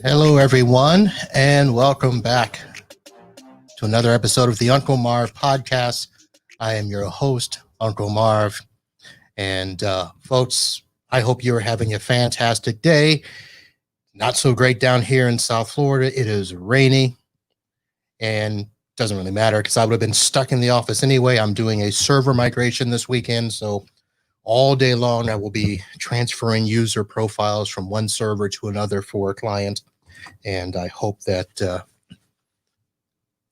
Hello, everyone, and welcome back to another episode of the Uncle Marv podcast. I am your host, Uncle Marv. And folks, I hope you're having a fantastic day. Not so great down here in South Florida. It is rainy, and doesn't really matter because I would have been stuck in the office anyway. I'm doing a server migration this weekend, so all day long I will be transferring user profiles from one server to another for a client. And I hope that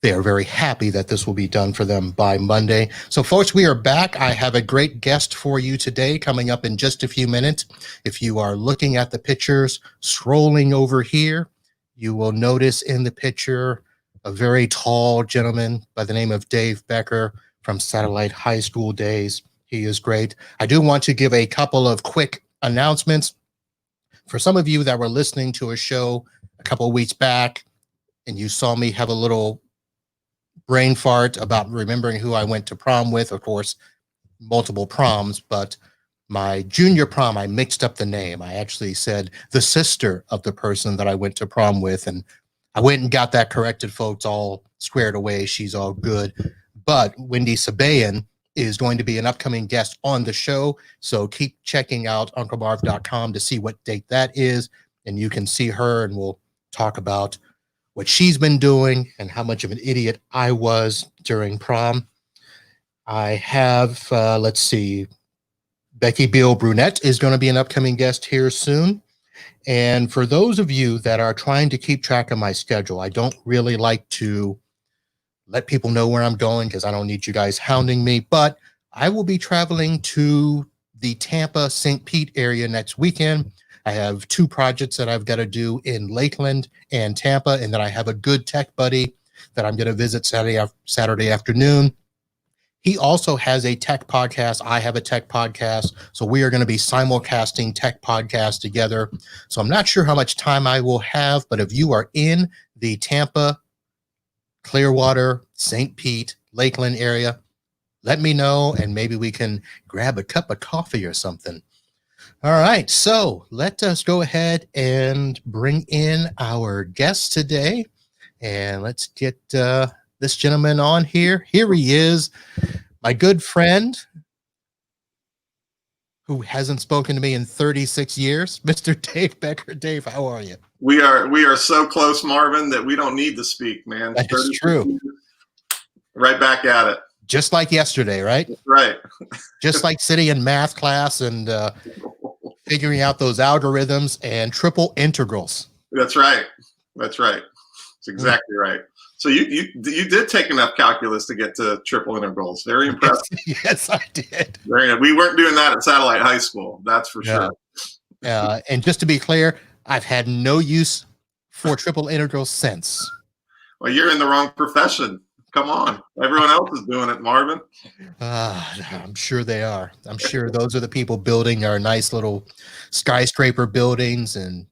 they are very happy that this will be done for them by Monday. So, folks, we are back. I have a great guest for you today coming up in just a few minutes. If you are looking at the pictures, scrolling over here, you will notice in the picture a very tall gentleman by the name of Dave Becker from Satellite High School days. He is great. I do want to give a couple of quick announcements. For some of you that were listening to a show a couple of weeks back, and you saw me have a little brain fart about remembering who I went to prom with. Of course, multiple proms, but my junior prom, I mixed up the name. I actually said the sister of the person that I went to prom with, and I went and got that corrected, folks, all squared away. She's all good. But Wendy Sabayan is going to be an upcoming guest on the show, so keep checking out unclemarv.com to see what date that is, and you can see her, and we'll talk about what she's been doing and how much of an idiot I was during prom. I have, let's see, Becky Beal Brunette is going to be an upcoming guest here soon. And for those of you that are trying to keep track of my schedule, I don't really like to let people know where I'm going because I don't need you guys hounding me, but I will be traveling to the Tampa, St. Pete area next weekend. I have two projects that I've got to do in Lakeland and Tampa, and then I have a good tech buddy that I'm going to visit Saturday afternoon. He also has a tech podcast. I have a tech podcast, so we are going to be simulcasting tech podcasts together. So I'm not sure how much time I will have, but if you are in the Tampa, Clearwater, St. Pete, Lakeland area, let me know, and maybe we can grab a cup of coffee or something. All right, so let us go ahead and bring in our guest today, and let's get this gentleman on here. Here he is, my good friend who hasn't spoken to me in 36 years, Mr. Dave Becker. Dave, how are you? We are so close, Marvin, that we don't need to speak, man. That is true. Right back at it. Just like yesterday, right? Right. Just like sitting in math class and figuring out those algorithms and triple integrals. That's right. That's right. That's exactly right. So you did take enough calculus to get to triple integrals. Very impressive. Yes, I did. Very good. We weren't doing that at Satellite High School. That's for sure. And just to be clear, I've had no use for triple integrals since. Well, you're in the wrong profession. Come on. Everyone else is doing it, Marvin. I'm sure they are. I'm sure those are the people building our nice little skyscraper buildings and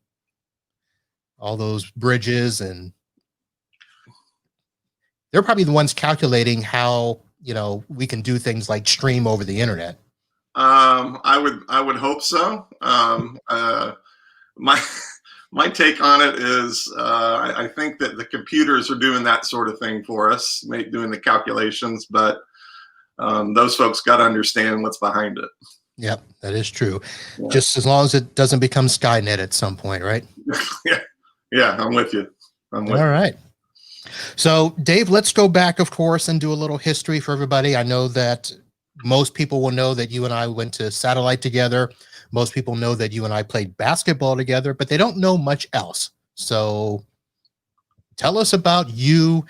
all those bridges, and they're probably the ones calculating how, we can do things like stream over the internet. I would hope so. My take on it is I think that the computers are doing that sort of thing for us, doing the calculations, but those folks got to understand what's behind it. Yep, that is true. Yeah. Just as long as it doesn't become Skynet at some point, right? Yeah, I'm with you. All right. So, Dave, let's go back, of course, and do a little history for everybody. I know that most people will know that you and I went to Satellite together. Most people know that you and I played basketball together, but they don't know much else. So tell us about you,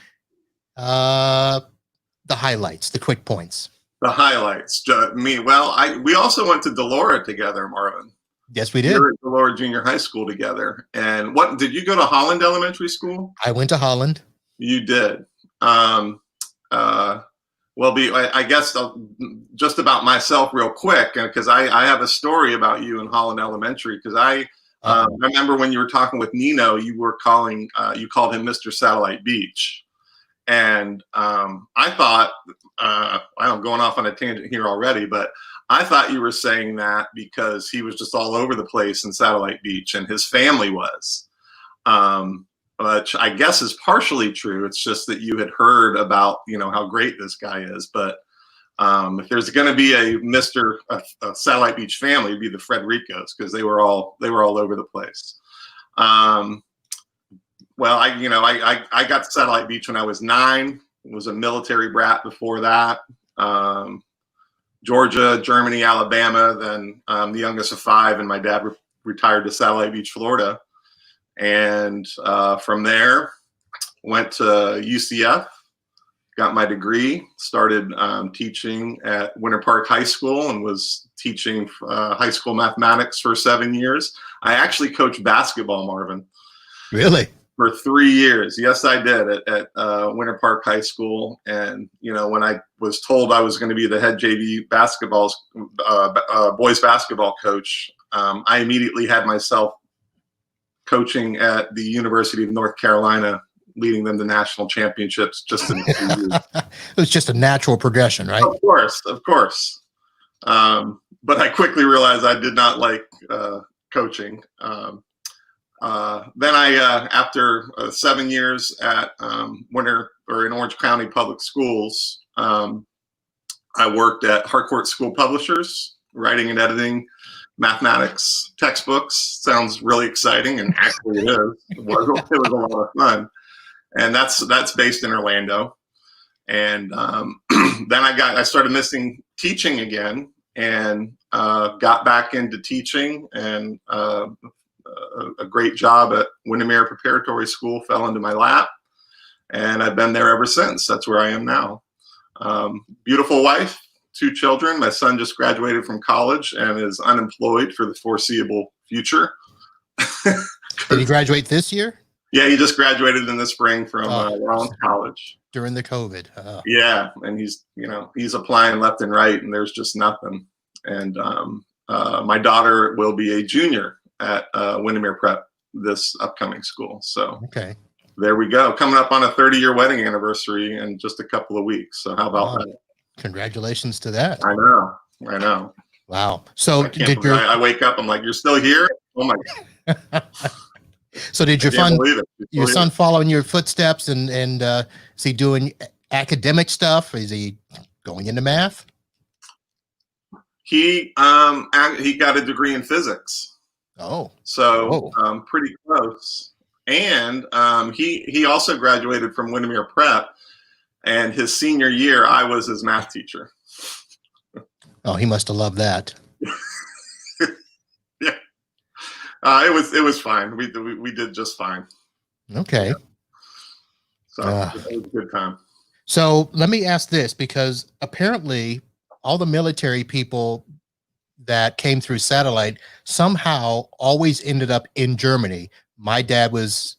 the highlights, the quick points. The highlights. We also went to Delora together, Marvin. Yes, we did. We were at Delora Junior High School together. And did you go to Holland Elementary School? I went to Holland. You did. I guess just about myself real quick, because I have a story about you in Holland Elementary, because I remember when you were talking with Nino, you called him Mr. Satellite Beach. And I thought, I'm going off on a tangent here already, but I thought you were saying that because he was just all over the place in Satellite Beach and his family was. Which I guess is partially true. It's just that you had heard about, how great this guy is. But if there's going to be a Satellite Beach family, it'd be the Fredericos, because they were all over the place. Well, I got to Satellite Beach when I was 9. Was a military brat before that. Georgia, Germany, Alabama. Then the youngest of 5, and my dad retired to Satellite Beach, Florida. And from there, went to UCF, got my degree, started teaching at Winter Park High School, and was teaching high school mathematics for 7 years. I actually coached basketball, Marvin. Really? For 3 years. Yes, I did at Winter Park High School. And, when I was told I was going to be the head JV boys basketball coach, I immediately had myself coaching at the University of North Carolina, leading them to national championships just in a few years. It was just a natural progression, right? Of course. But I quickly realized I did not like coaching. Then I, after 7 years at in Orange County Public Schools, I worked at Harcourt School Publishers, writing and editing mathematics textbooks. Sounds really exciting, and actually it is. It was a lot of fun. And that's based in Orlando. And then I started missing teaching again, and got back into teaching, and a great job at Windermere Preparatory School fell into my lap, and I've been there ever since. That's where I am now. Beautiful wife, 2 children. My son just graduated from college and is unemployed for the foreseeable future. Did he graduate this year? Yeah, he just graduated in the spring from Rollins College. During the COVID. Yeah, and he's applying left and right, and there's just nothing. And my daughter will be a junior at Windermere Prep this upcoming school. So okay, there we go. Coming up on a 30-year wedding anniversary in just a couple of weeks. So how about that? Congratulations to that. I know. Wow. So I wake up, I'm like, you're still here? Oh my God. So did your son follow in your footsteps, and is he doing academic stuff? Is he going into math? He got a degree in physics. Oh, so pretty close. And he also graduated from Windermere Prep, and his senior year, I was his math teacher. Oh, he must have loved that. Yeah. It was fine. We did just fine. Okay. Yeah. So it was a good time. So let me ask this, because apparently all the military people that came through Satellite somehow always ended up in Germany. My dad was,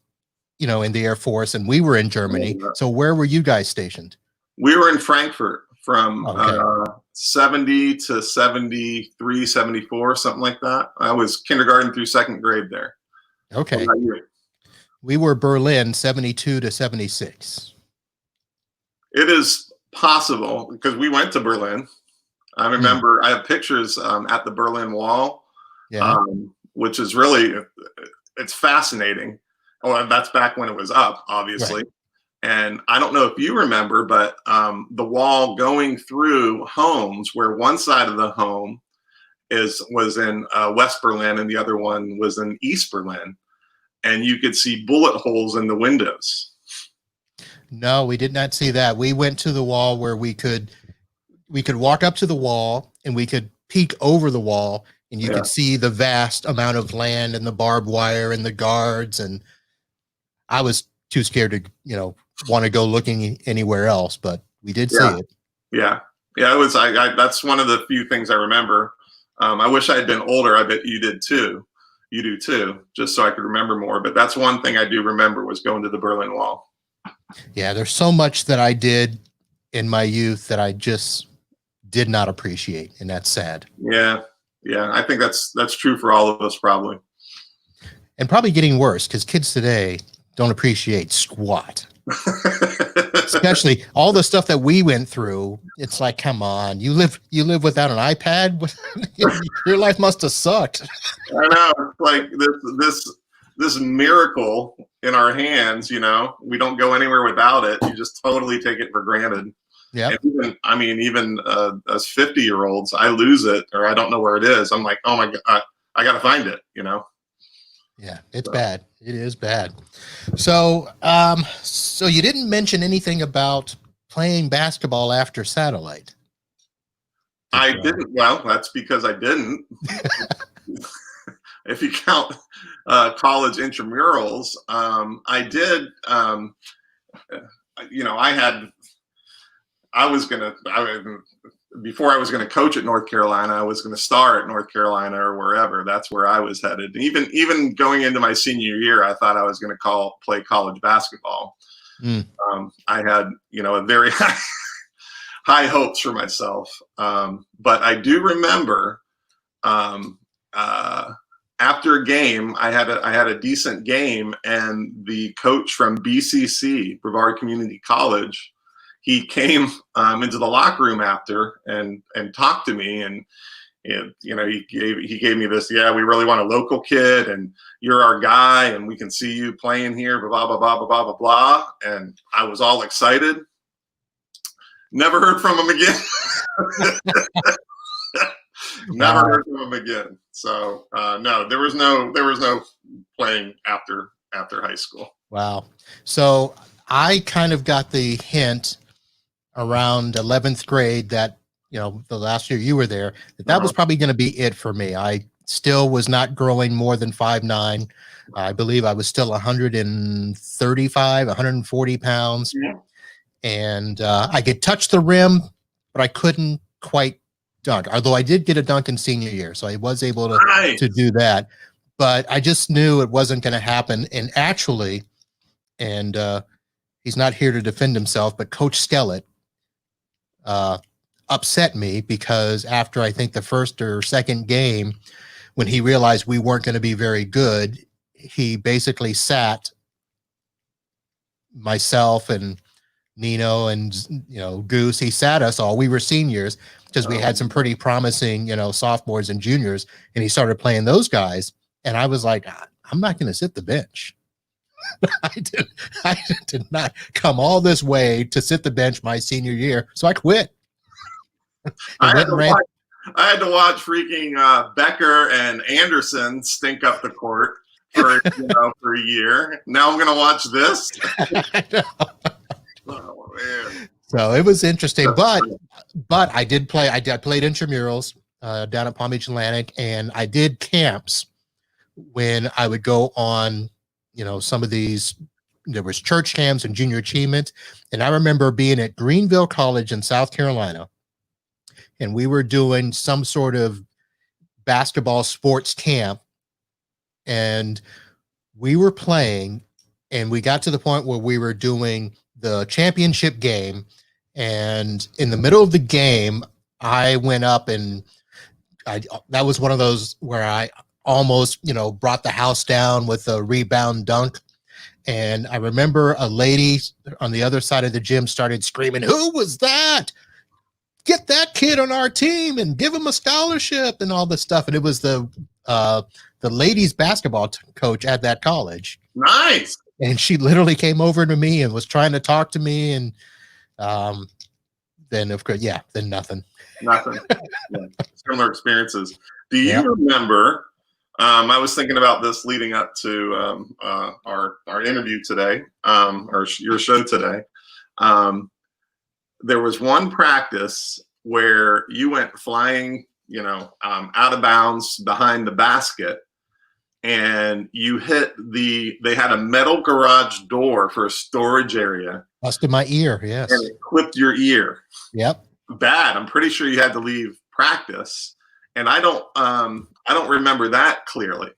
in the Air Force, and we were in Germany. So where were you guys stationed? We were in Frankfurt from 70 to 73, 74, something like that. I was kindergarten through 2nd grade there. Okay. What about you? We were Berlin, 72 to 76. It is possible, because we went to Berlin. I remember I have pictures at the Berlin Wall, which is really, it's fascinating. Oh, that's back when it was up, obviously. Right. And I don't know if you remember, but the wall going through homes, where one side of the home was in West Berlin and the other one was in East Berlin, and you could see bullet holes in the windows. No, we did not see that. We went to the wall where we could walk up to the wall, and we could peek over the wall, and you could see the vast amount of land and the barbed wire and the guards. And I was too scared to, want to go looking anywhere else, but we did see it. Yeah. It was, that's one of the few things I remember. I wish I had been older. I bet you did too. You do too, just so I could remember more. But that's one thing I do remember, was going to the Berlin Wall. Yeah. There's so much that I did in my youth that I just did not appreciate. And that's sad. Yeah. I think that's true for all of us, probably. And probably getting worse, because kids today don't appreciate squat. Especially all the stuff that we went through. It's like, come on, you live without an iPad. Your life must have sucked. I know. It's like this miracle in our hands. We don't go anywhere without it. You just totally take it for granted. Yeah. Even as 50-year-olds, I lose it or I don't know where it is. I'm like, oh my God, I got to find it. Yeah, it's bad. It is bad. So, so you didn't mention anything about playing basketball after satellite. I didn't. Well, that's because I didn't. If you count college intramurals, I did. Before I was going to coach at North Carolina, I was going to star at North Carolina or wherever. That's where I was headed. Even going into my senior year, I thought I was going to play college basketball. I had, a very high hopes for myself. But I do remember after a game, I had a decent game, and the coach from BCC, Brevard Community College, he came into the locker room after and talked to me, and he gave me this, yeah, we really want a local kid, and you're our guy, and we can see you playing here, blah blah blah blah blah blah blah. And I was all excited. Never heard from him again. Never heard from him again. So no, there was no playing after high school. Wow. So I kind of got the hint around 11th grade that, the last year you were there, that was probably going to be it for me. I still was not growing more than 5'9". I believe I was still 135, 140 pounds. Yeah. And I could touch the rim, but I couldn't quite dunk, although I did get a dunk in senior year. So I was able to do that, but I just knew it wasn't going to happen. And actually, he's not here to defend himself, but Coach Skellett upset me because after I think the first or second game, when he realized we weren't going to be very good, he basically sat myself and Nino and Goose. He sat us all. We were seniors because we had some pretty promising sophomores and juniors, and he started playing those guys. And I was like, I'm not going to sit the bench. I did not come all this way to sit the bench my senior year, so I quit. I had to watch freaking Becker and Anderson stink up the court for for a year. Now I'm going to watch this. Oh, man. So it was interesting, but I did play. I played intramurals down at Palm Beach Atlantic, and I did camps when I would go on. Some of these, there was church camps and junior achievement. And I remember being at Greenville College in South Carolina, and we were doing some sort of basketball sports camp, and we were playing, and we got to the point where we were doing the championship game. And in the middle of the game, I went up and that was one of those where I almost, brought the house down with a rebound dunk. And I remember a lady on the other side of the gym started screaming, "Who was that? Get that kid on our team and give him a scholarship," and all this stuff. And it was the ladies basketball coach at that college. Nice. And she literally came over to me and was trying to talk to me. And then of course, then nothing. Nothing. Yeah. Similar experiences. Do you remember? I was thinking about this leading up to our interview today, or your show today. There was one practice where you went flying, out of bounds behind the basket, and you hit they had a metal garage door for a storage area. Busted my ear, yes. And it clipped your ear. Yep. Bad. I'm pretty sure you had to leave practice. And I don't remember that clearly.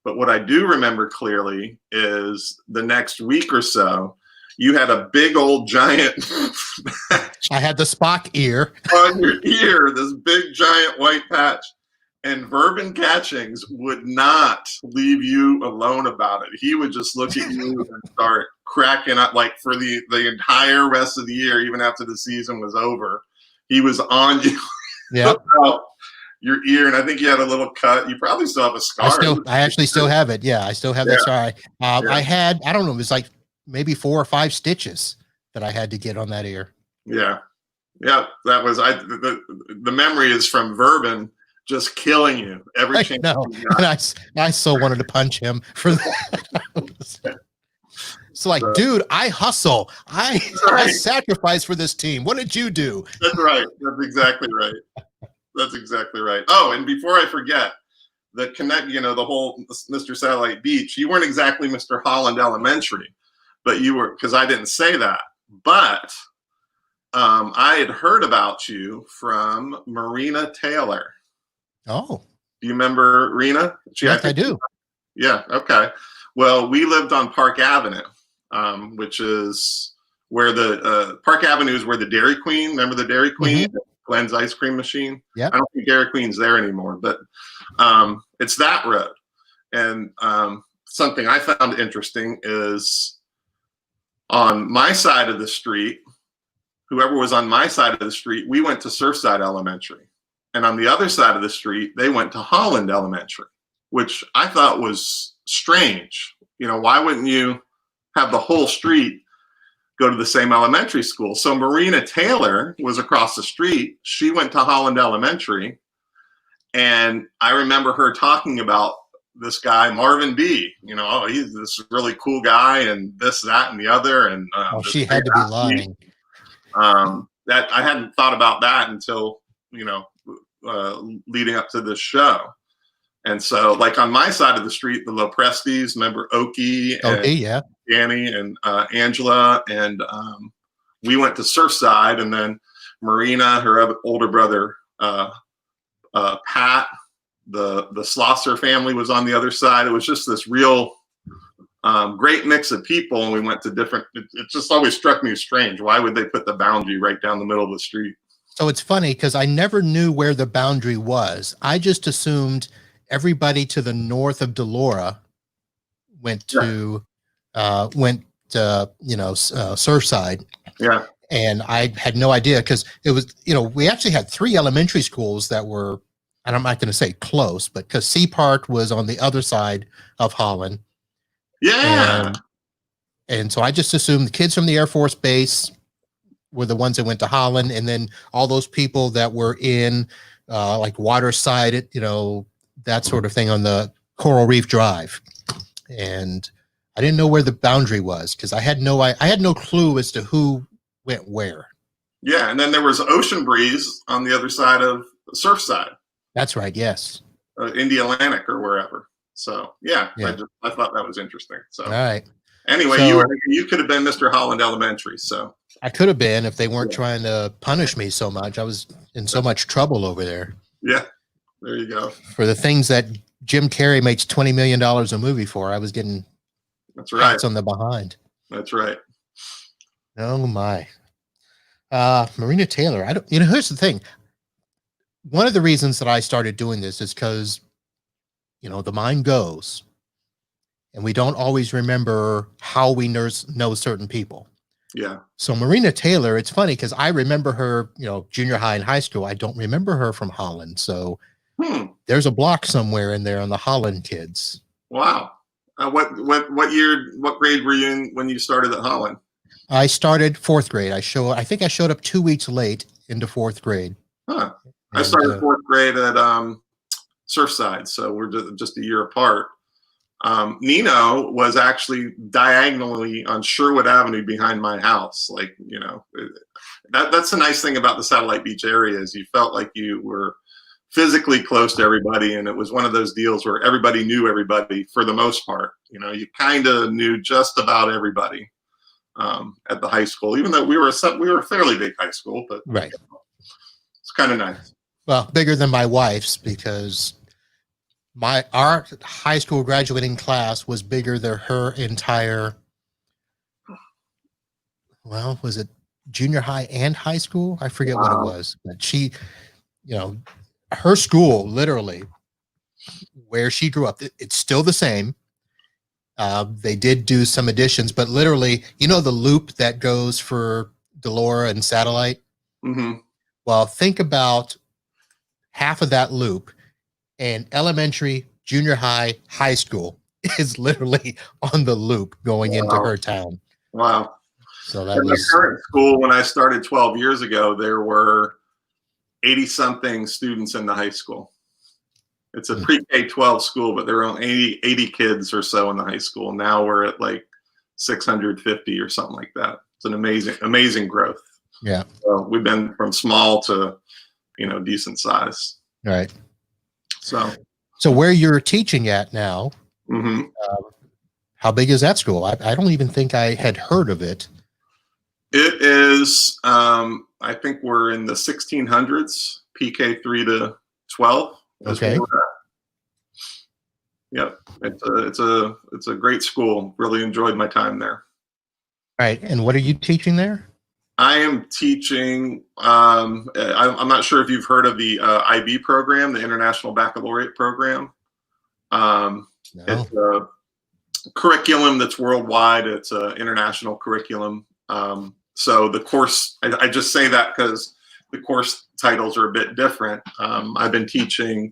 But what I do remember clearly is the next week or so, you had a big old giant I had the Spock ear on your ear, this big giant white patch. And Verban Catchings would not leave you alone about it. He would just look at you and start cracking up, like for the entire rest of the year, even after the season was over. He was on you about your ear, and I think you had a little cut. You probably still have a scar. I actually still have it. Yeah, I still have that scar. I had, I don't know, it was like maybe 4 or 5 stitches that I had to get on that ear. Yeah. That was the memory is from Verban just killing you every chance. No, and I so wanted to punch him for that. It's like, dude, I hustle. I sacrifice for this team. What did you do? That's right. That's exactly right. That's exactly right. Oh, and before I forget, the whole Mr. Satellite Beach, you weren't exactly Mr. Holland Elementary, but you were, because I didn't say that. But I had heard about you from Marina Taylor. Oh. Do you remember Rena? Yes, I do. Yeah, okay. Well, we lived on Park Avenue, which is where the Park Avenue is where the Dairy Queen, remember the Dairy Queen? Mm-hmm. Glenn's ice cream machine? Yeah. I don't think Dairy Queen's there anymore, but it's that road. And something I found interesting is on my side of the street, whoever was on my side of the street, we went to Surfside Elementary. And on the other side of the street, they went to Holland Elementary, which I thought was strange. Why wouldn't you have the whole street go to the same elementary school? So Marina Taylor was across the street. She went to Holland Elementary. And I remember her talking about this guy, Marvin B. He's this really cool guy and this, that, and the other. And she had to be lying. That I hadn't thought about that until, leading up to this show. And so, like on my side of the street, the Loprestis, remember Okie and Danny and Angela, and we went to Surfside, and then Marina, her older brother, Pat, the Schlosser family was on the other side. It was just this real great mix of people, and we went to different. It just always struck me as strange. Why would they put the boundary right down the middle of the street? So it's funny because I never knew where the boundary was. I just assumed everybody to the north of Delora went to Surfside. Yeah. And I had no idea because it was, we actually had 3 elementary schools that were, and I'm not going to say close, but because Sea Park was on the other side of Holland. Yeah. And so I just assumed the kids from the Air Force Base were the ones that went to Holland, and then all those people that were in like Waterside, that sort of thing on the Coral Reef Drive. And I didn't know where the boundary was because I had no clue as to who went where. Yeah, and then there was Ocean Breeze on the other side of Surfside. That's right. Yes. Indy Atlantic or wherever. So yeah. I thought that was interesting. So all right. Anyway, you could have been Mr. Holland Elementary. So I could have been if they weren't trying to punish me so much. I was in so much trouble over there. Yeah, there you go. For the things that Jim Carrey makes $20 million a movie for, I was getting pats on the behind. That's right. Oh my. Marina Taylor. Here's the thing. One of the reasons that I started doing this is because, the mind goes, and we don't always remember how we know certain people. Yeah. So Marina Taylor, it's funny because I remember her, junior high and high school. I don't remember her from Holland. So there's a block somewhere in there on the Holland kids. Wow. What grade were you in when you started at Holland? I started 4th grade. I think I showed up 2 weeks late into 4th grade. Huh. I started 4th grade at Surfside, so we're just a year apart. Nino was actually diagonally on Sherwood Avenue behind my house. Like, that's the nice thing about the Satellite Beach area is you felt like you were physically close to everybody. And it was one of those deals where everybody knew everybody for the most part. You kind of knew just about everybody at the high school, even though we were a fairly big high school, but right. It's kind of nice. Well, bigger than my wife's because our high school graduating class was bigger than her entire, was it junior high and high school? I forget what it was, but she, her school, literally, where she grew up, it's still the same. They did do some additions, but literally, the loop that goes for Delora and Satellite? Mm-hmm. Well, think about half of that loop, and elementary, junior high, high school is literally on the loop going into her town. Wow. So that in was the current school, when I started 12 years ago, there were 80 something students in the high school. It's a pre-K-12 school, but there were only 80 kids or so in the high school. Now we're at like 650 or something like that. It's an amazing growth. Yeah. So we've been from small to, decent size. Right. So where you're teaching at now, mm-hmm. How big is that school? I don't even think I had heard of it. It is, I think we're in the 1600s, PK 3 to 12. Okay. Yep. It's a great school. Really enjoyed my time there. All right. And what are you teaching there? I am teaching, I'm not sure if you've heard of the IB program, the International Baccalaureate program. No. It's a curriculum that's worldwide. It's an international curriculum. So the course, I just say that because the course titles are a bit different. I've been teaching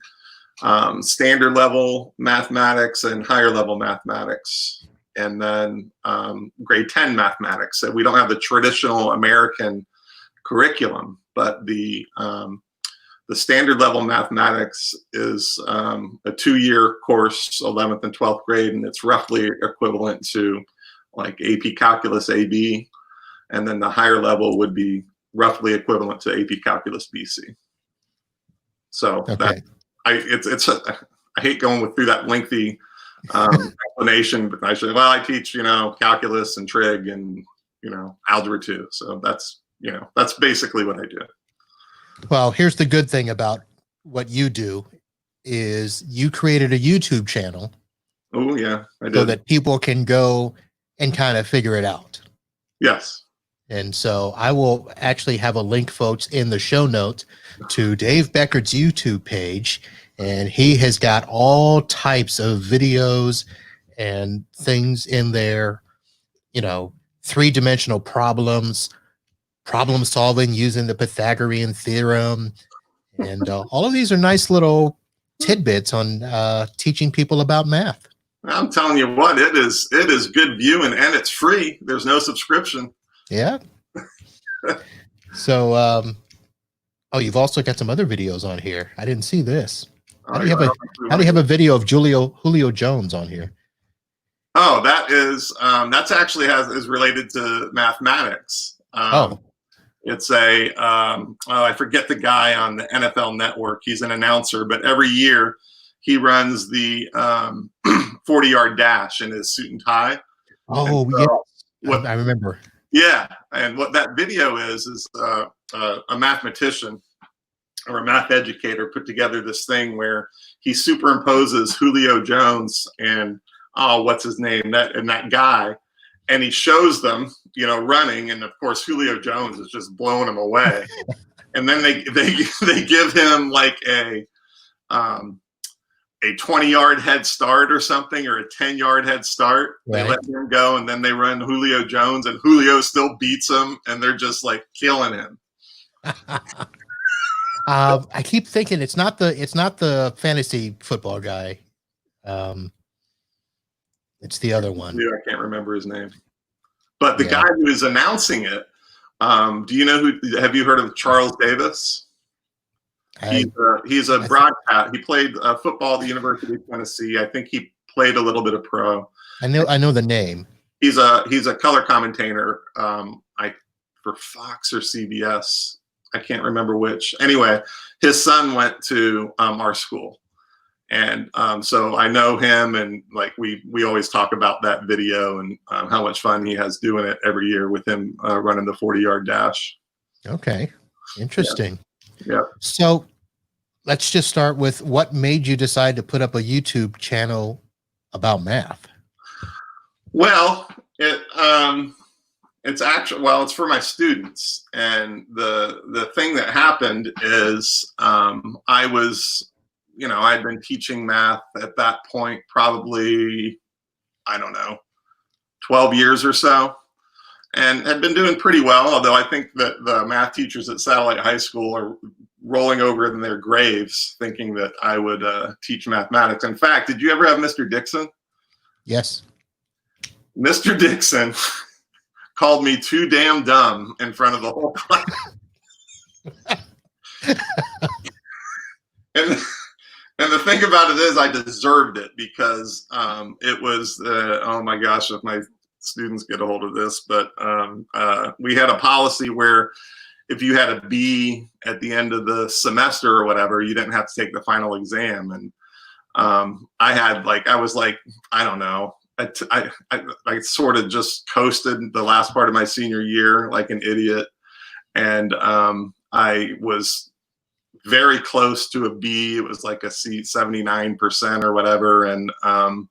standard level mathematics and higher level mathematics, and then grade 10 mathematics. So we don't have the traditional American curriculum, but the standard level mathematics is a 2-year course, 11th and 12th grade, and it's roughly equivalent to like AP Calculus AB. And then the higher level would be roughly equivalent to AP Calculus BC. So okay. I hate going through that lengthy explanation, but I teach, calculus and trig and, algebra 2. So that's basically what I do. Well, here's the good thing about what you do is you created a YouTube channel. Oh yeah, I did. So that people can go and kind of figure it out. Yes. And so I will actually have a link, folks, in the show notes to Dave Becker's YouTube page. And he has got all types of videos and things in there, 3-dimensional problems, problem solving using the Pythagorean theorem. And all of these are nice little tidbits on teaching people about math. I'm telling you what, it is good viewing, and it's free. There's no subscription. Yeah. So, you've also got some other videos on here. I didn't see this. How do you have a video of Julio Jones on here? Oh, that is that's actually is related to mathematics. It's I forget the guy on the NFL Network. He's an announcer, but every year he runs the 40-yard dash in his suit and tie. Oh, yeah. I remember. Yeah, and what that video is a mathematician or a math educator put together this thing where he superimposes Julio Jones and what's his name, that guy, and he shows them, running, and of course Julio Jones is just blowing him away, and then they give him like a 20-yard head start or something, or a 10-yard head start. Right. They let him go, and then they run Julio Jones, and Julio still beats him, and they're just like killing him. I keep thinking it's not the fantasy football guy. It's the other one. I can't remember his name. But the guy who is announcing it, do you know have you heard of Charles Davis? He's a broadcast. He played football at the University of Tennessee. I think he played a little bit of pro. I know the name. He's a color commentator for Fox or CBS. I can't remember which. Anyway, his son went to our school, and so I know him, and like we always talk about that video and how much fun he has doing it every year with him running the 40-yard dash. Okay, interesting. Yeah. So let's just start with what made you decide to put up a YouTube channel about math? Well, It's actually, well, it's for my students. And the thing that happened is I was, I'd been teaching math at that point, probably, I don't know, 12 years or so, and had been doing pretty well. Although I think that the math teachers at Satellite High School are rolling over in their graves thinking that I would teach mathematics. In fact, did you ever have Mr. Dixon? Yes. Mr. Dixon called me too damn dumb in front of the whole class. And the thing about it is I deserved it, because it was, oh my gosh, if my students get a hold of this, but we had a policy where if you had a B at the end of the semester or whatever, you didn't have to take the final exam. And I was like, I don't know, I sort of just coasted the last part of my senior year like an idiot. And I was very close to a B. It was like a C, 79% or whatever. And I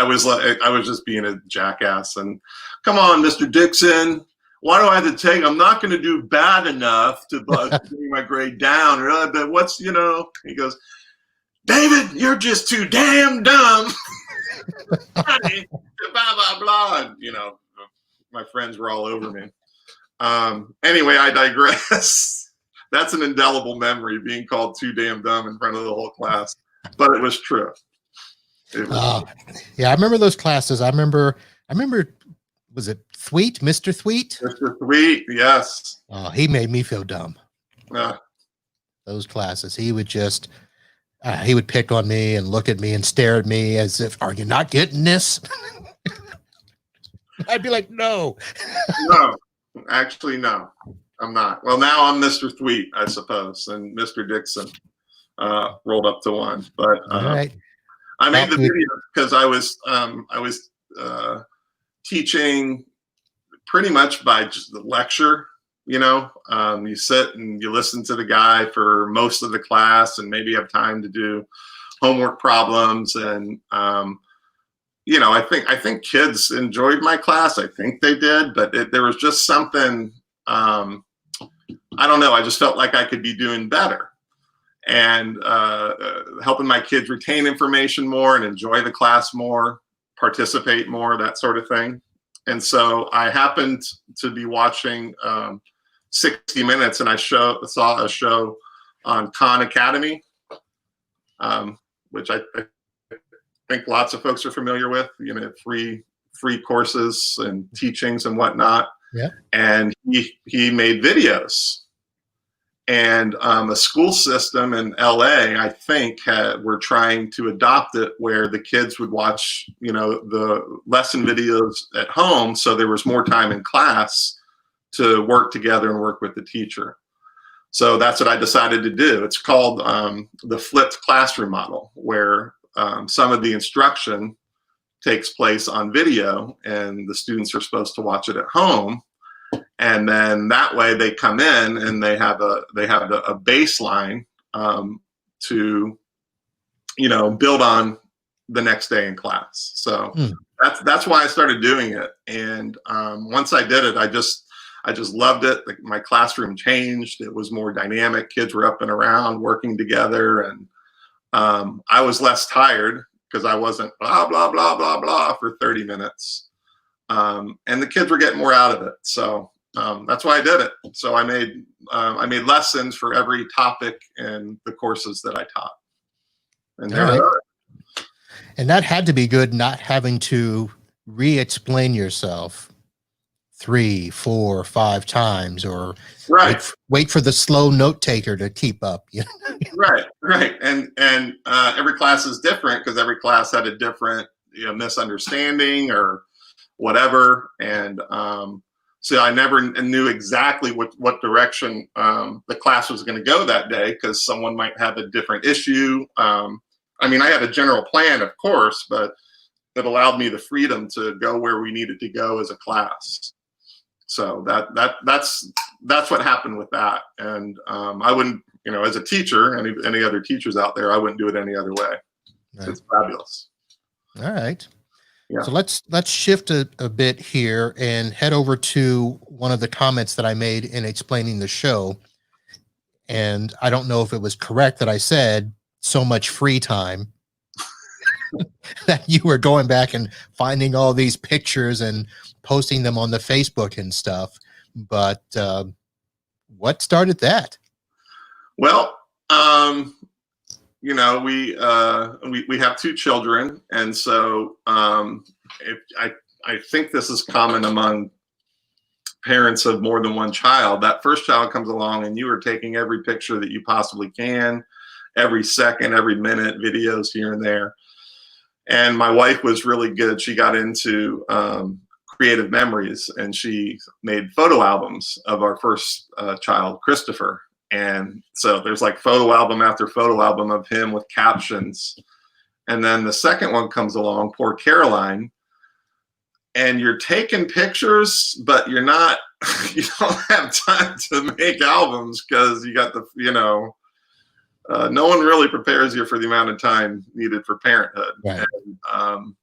was just being a jackass. And come on, Mr. Dixon, why do I have to take? I'm not going to do bad enough to bring my grade down. But what's, he goes, David, you're just too damn dumb. Blah, blah, blah. And, my friends were all over me. Anyway, I digress. That's an indelible memory, being called too damn dumb in front of the whole class. But it was true. Yeah, I remember those classes. I remember, was it Thweet, Mr. Thweet? Mr. Thweet, yes. Oh, he made me feel dumb. Those classes, he would just, he would pick on me and look at me and stare at me as if, are you not getting this? I'd be like, no. No, actually, no, I'm not. Well, now I'm Mr. Thweet, I suppose, and Mr. Dixon rolled up to one. But all right. I made the video because I was teaching pretty much by just the lecture. You sit and you listen to the guy for most of the class, and maybe have time to do homework problems. And I think kids enjoyed my class. I think they did, but there was just something. I don't know. I just felt like I could be doing better, and helping my kids retain information more and enjoy the class more, participate more, that sort of thing. And so I happened to be watching 60 Minutes, and I saw a show on Khan Academy, which I think lots of folks are familiar with, free courses and teachings and whatnot. Yeah. And he made videos. And a school system in LA, I think, were trying to adopt it, where the kids would watch, the lesson videos at home, so there was more time in class to work together and work with the teacher. So that's what I decided to do. It's called the flipped classroom model, where some of the instruction takes place on video, and the students are supposed to watch it at home. And then that way they come in and they have a baseline to build on the next day in class. So that's why I started doing it. And once I did it, I just loved it. My classroom changed. It was more dynamic. Kids were up and around working together, and I was less tired because I wasn't blah blah blah blah blah for 30 minutes. And the kids were getting more out of it. So that's why I did it. So I made lessons for every topic in the courses that I taught. And there right. And that had to be good, not having to re-explain yourself 3, 4, 5 times, or right. wait for the slow note taker to keep up. Right. And every class is different, because every class had a different misunderstanding or whatever. And so I never knew exactly what direction the class was going to go that day, because someone might have a different issue. I had a general plan, of course, but it allowed me the freedom to go where we needed to go as a class. So that's what happened with that. And I wouldn't, as a teacher, any other teachers out there, I wouldn't do it any other way. Right. It's fabulous. All right. Yeah. So let's shift a bit here and head over to one of the comments that I made in explaining the show. And I don't know if it was correct that I said so much free time that you were going back and finding all these pictures and posting them on the Facebook and stuff. But what started that? Well, we have two children, and so I think this is common among parents of more than one child. That first child comes along, and you are taking every picture that you possibly can, every second, every minute, videos here and there. And my wife was really good. She got into creative memories, and she made photo albums of our first child, Christopher. And so there's like photo album after photo album of him with captions. And then the second one comes along, poor Caroline, and you're taking pictures, but you don't have time to make albums because you got no one really prepares you for the amount of time needed for parenthood. Right. And,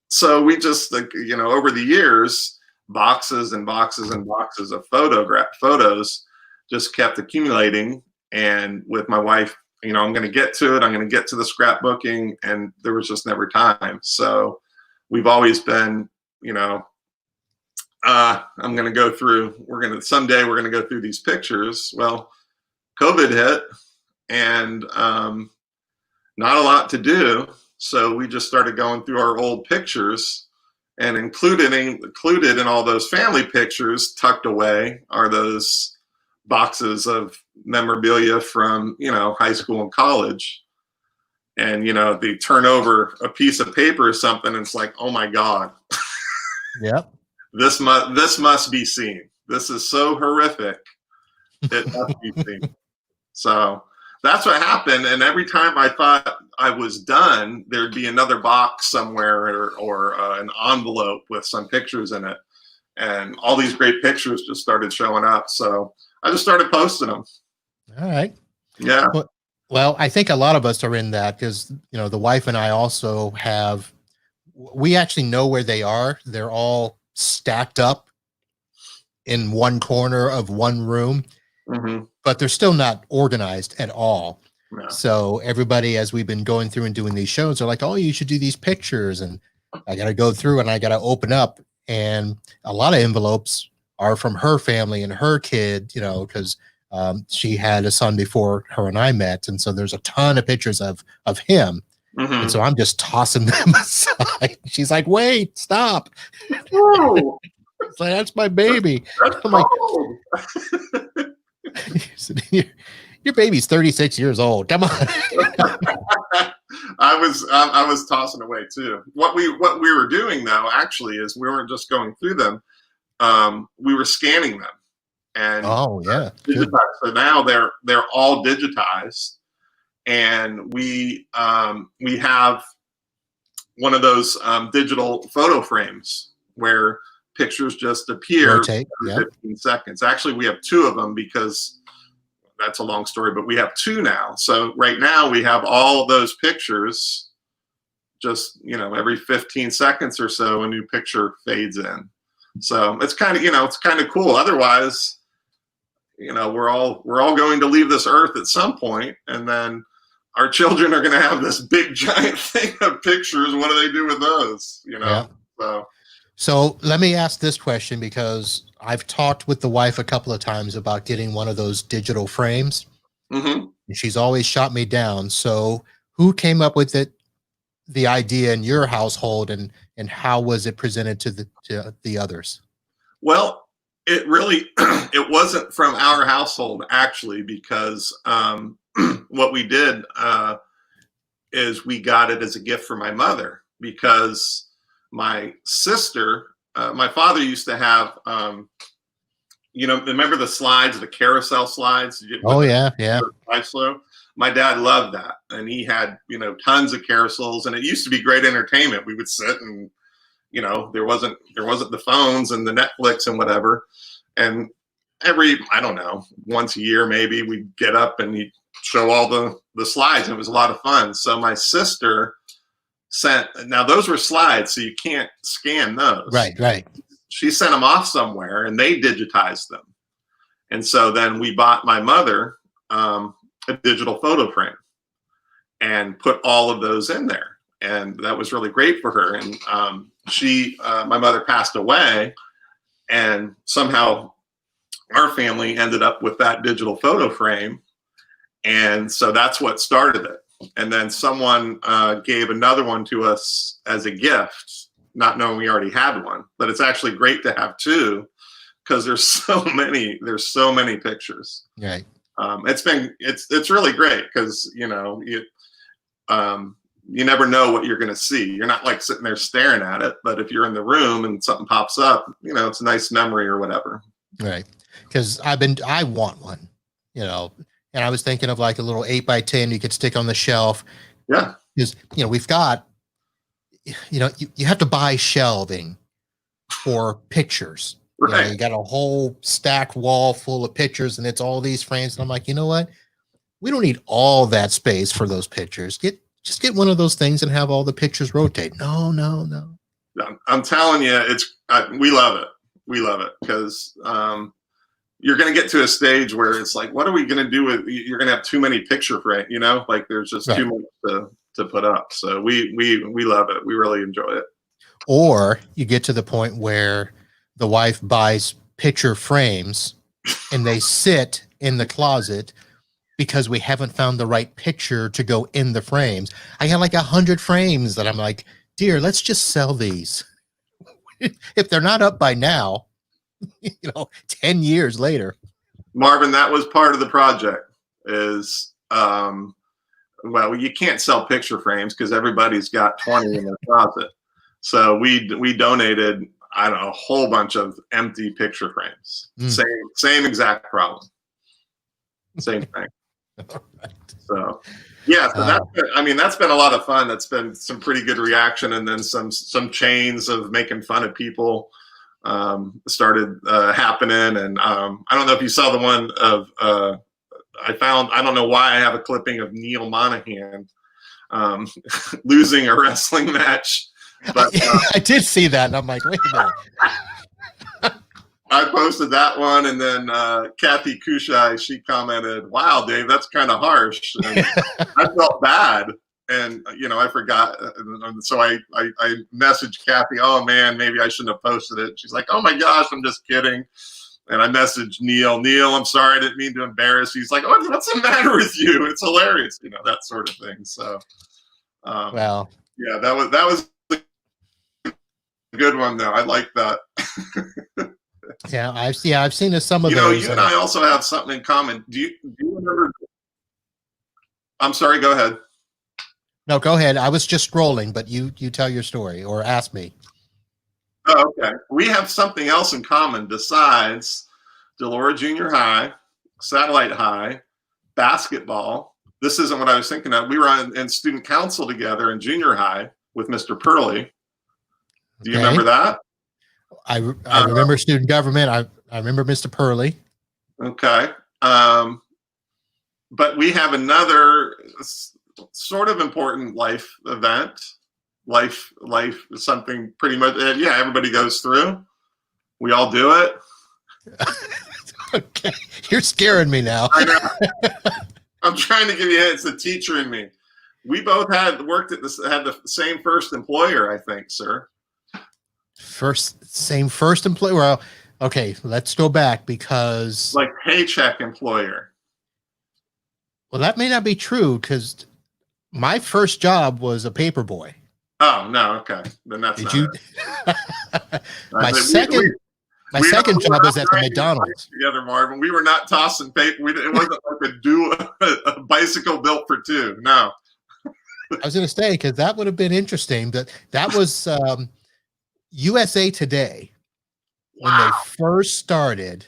so we just, over the years, boxes and boxes and boxes of photos just kept accumulating. And with my wife, I'm going to get to it. I'm going to get to the scrapbooking, and there was just never time. So we've always been, I'm going to go through, someday we're going to go through these pictures. Well, COVID hit, and not a lot to do. So we just started going through our old pictures, and included in all those family pictures tucked away are those boxes of memorabilia from, high school and college. And, they turn over a piece of paper or something, and it's like, oh my God. Yep. This must be seen. This is so horrific. It must be seen. So that's what happened. And every time I thought I was done, there'd be another box somewhere or an envelope with some pictures in it. And all these great pictures just started showing up. So I just started posting them. All right. Yeah. Well, I think a lot of us are in that because, the wife and I also we actually know where they are. They're all stacked up in one corner of one room, but they're still not organized at all. Yeah. So everybody, as we've been going through and doing these shows, are like, oh, you should do these pictures. And I got to go through and I got to open up. And a lot of envelopes are from her family and her kid, because she had a son before her and I met. And so there's a ton of pictures of him. And so I'm just tossing them aside. She's like, wait, stop. Oh, It's like, that's my baby. I'm like, your baby's 36 years old. Come on. I was tossing away too. What we were doing though, actually, is we weren't just going through them. We were scanning them. And digitized. So now they're all digitized. And we have one of those digital photo frames where pictures just appear Rotate, every 15 seconds. Actually, we have two of them because that's a long story, but we have two now. So right now we have all those pictures just, every 15 seconds or so, a new picture fades in. So it's kind of cool. Otherwise, we're all going to leave this earth at some point, and then our children are going to have this big giant thing of pictures. What do they do with those? Yeah. So So let me ask this question, because I've talked with the wife a couple of times about getting one of those digital frames. And she's always shot me down. So who came up with the idea in your household, and how was it presented to the others? Well, it really, it wasn't from our household actually, because what we did is we got it as a gift for my mother, because my sister, my father used to have, remember the slides, the carousel slides? Oh yeah. My dad loved that, and he had tons of carousels, and it used to be great entertainment. We would sit and there wasn't the phones and the Netflix and whatever, and once a year maybe we'd get up and he'd show all the slides, and it was a lot of fun. So my sister sent. Now those were slides, so you can't scan those. Right. She sent them off somewhere, and they digitized them. And so then we bought my mother a digital photo frame and put all of those in there, and that was really great for her. And my mother passed away, and somehow our family ended up with that digital photo frame, and so that's what started it. And then someone gave another one to us as a gift, not knowing we already had one. But it's actually great to have two, because there's so many pictures. Right. It's really great, because you never know what you're going to see. You're not like sitting there staring at it, but if you're in the room and something pops up, it's a nice memory or whatever. Right. Because I want one, and I was thinking of like a little 8x10 you could stick on the shelf. Yeah. Because, we've got, you have to buy shelving for pictures. Right. You got a whole stack wall full of pictures, and it's all these frames. And I'm like, you know what? We don't need all that space for those pictures. Just get one of those things and have all the pictures rotate. No. I'm telling you, we love it. We love it, because you're going to get to a stage where it's like, what are we going to do with? You're going to have too many picture frames. Like there's just too much to put up. So we love it. We really enjoy it. Or you get to the point where the wife buys picture frames and they sit in the closet because we haven't found the right picture to go in the frames. I got like 100 frames that I'm like, dear, let's just sell these. If they're not up by now, 10 years later. Marvin, that was part of the project is, well, you can't sell picture frames because everybody's got 20 in their closet. So we donated, I don't know, a whole bunch of empty picture frames. Same exact problem. Same thing. Right. So yeah, so that's been a lot of fun. That's been some pretty good reaction, and then some chains of making fun of people started happening. And I don't know if you saw the one of I don't know why I have a clipping of Neil Monahan losing a wrestling match. But I did see that, and I'm like, wait a minute. I posted that one, and then Kathy Kushai, she commented, "Wow, Dave, that's kind of harsh." And I felt bad, and I forgot, and so I messaged Kathy, "Oh man, maybe I shouldn't have posted it." She's like, "Oh my gosh, I'm just kidding." And I messaged Neil, "I'm sorry, I didn't mean to embarrass you." He's like, "Oh, what's the matter with you? It's hilarious," that sort of thing. So, well, yeah, that was a good one though. I like that. Yeah, I've seen some of those. You and I also have something in common. Do you remember? I'm sorry. Go ahead. No, go ahead. I was just scrolling, but you tell your story or ask me. Oh, okay. We have something else in common besides Delora Junior High, Satellite High, basketball. This isn't what I was thinking of. We were in student council together in junior high with Mr. Purley. Do you remember that? I remember student government. I remember Mr. Purley. Okay. But we have another sort of important life event. Life is something pretty much, everybody goes through. We all do it. Okay. You're scaring me now. I know. I'm trying to give you it's the teacher in me. We both had the same first employer, I think, sir. Same first employer. Well, okay, let's go back because like paycheck employer. Well, that may not be true because my first job was a paper boy. Oh no, okay, then that's Did you? My second job was at the McDonald's. Together, Marvin. We were not tossing paper. It wasn't like a bicycle built for two. No. I was going to say because that would have been interesting. That was. USA Today, when they first started,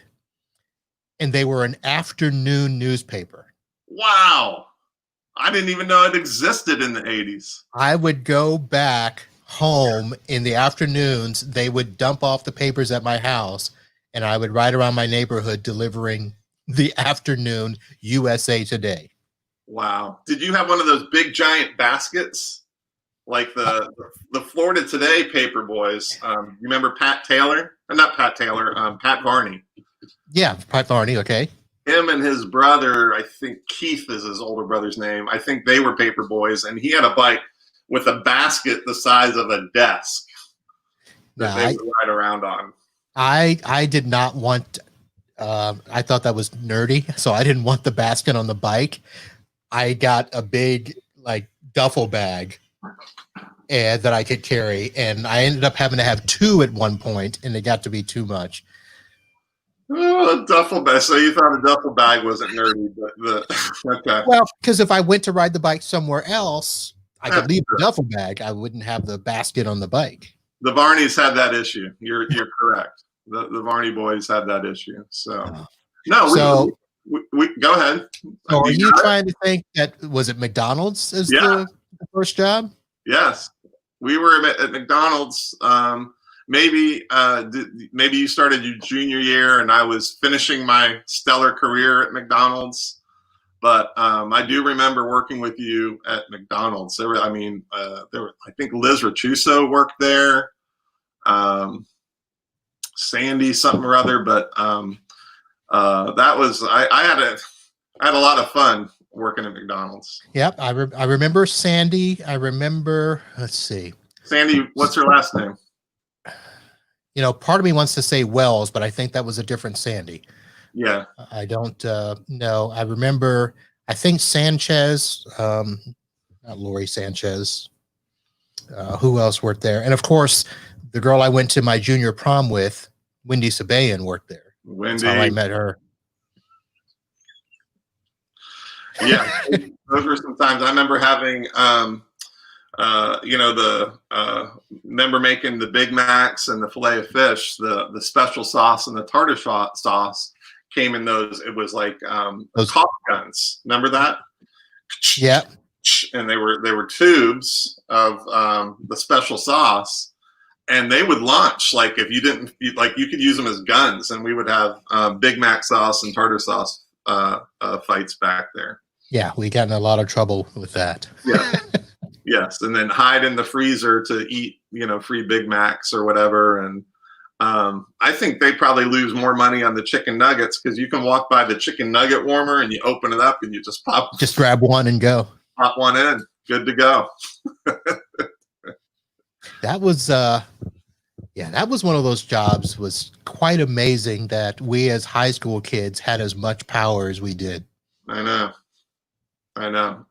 and they were an afternoon newspaper. Wow. I didn't even know it existed in the 80s. I would go back home in the afternoons. They would dump off the papers at my house, and I would ride around my neighborhood delivering the afternoon USA Today. Wow. Did you have one of those big giant baskets? like the Florida Today paper boys. You remember Pat Taylor? Not Pat Taylor. Pat Varney. Yeah, Pat Varney. Okay. Him and his brother, I think Keith is his older brother's name. I think they were paper boys, and he had a bike with a basket the size of a desk that they would ride around on. I did not want. I thought that was nerdy, so I didn't want the basket on the bike. I got a big like duffel bag, and that I could carry, and I ended up having to have two at one point, and it got to be too much. Oh, a duffel bag. So you thought a duffel bag wasn't nerdy, but okay. Well, because if I went to ride the bike somewhere else, I could leave the duffel bag. I wouldn't have the basket on the bike. The Varneys had that issue. You're correct. The Varney boys had that issue. So no, we go ahead. So are you trying to think that was it McDonald's as the first job? Yes, we were at McDonald's. Maybe you started your junior year, and I was finishing my stellar career at McDonald's. But I do remember working with you at McDonald's. There were, I think Liz Rachuso worked there. Sandy something or other, but that was I had a lot of fun working at McDonald's. Yep, I remember Sandy. I remember. Let's see, Sandy. What's her last name? You know, part of me wants to say Wells, but I think that was a different Sandy. Yeah, I don't know. I remember. I think Sanchez, not Lori Sanchez. Who else worked there? And of course, the girl I went to my junior prom with, Wendy Sabayan, worked there. Wendy. That's how I met her. Yeah, those were some times. I remember having, remember making the Big Macs and the filet of fish, the special sauce and the tartar sauce came in those. It was like those coffee guns. Remember that? Yeah. And they were tubes of the special sauce, and they would launch like if you didn't like you could use them as guns, and we would have Big Mac sauce and tartar sauce fights back there. Yeah, we got in a lot of trouble with that. Yeah. Yes, and then hide in the freezer to eat, free Big Macs or whatever. And I think they probably lose more money on the chicken nuggets because you can walk by the chicken nugget warmer and you open it up and you just grab one and go. Pop one in, good to go. That was that was one of those jobs. Was quite amazing that we as high school kids had as much power as we did. I know.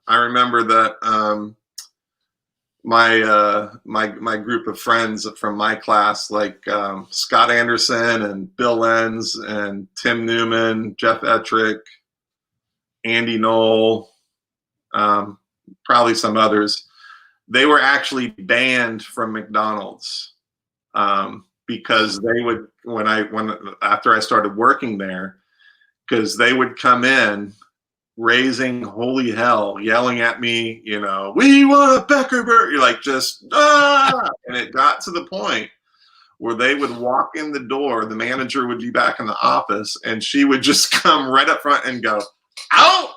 I remember that my group of friends from my class, like Scott Anderson and Bill Lenz and Tim Newman, Jeff Ettrick, Andy Knoll, probably some others. They were actually banned from McDonald's because they would after I started working there, because they would come in raising holy hell, yelling at me, we want a Becker burger, like just and it got to the point where they would walk in the door, the manager would be back in the office, and she would just come right up front and go, out.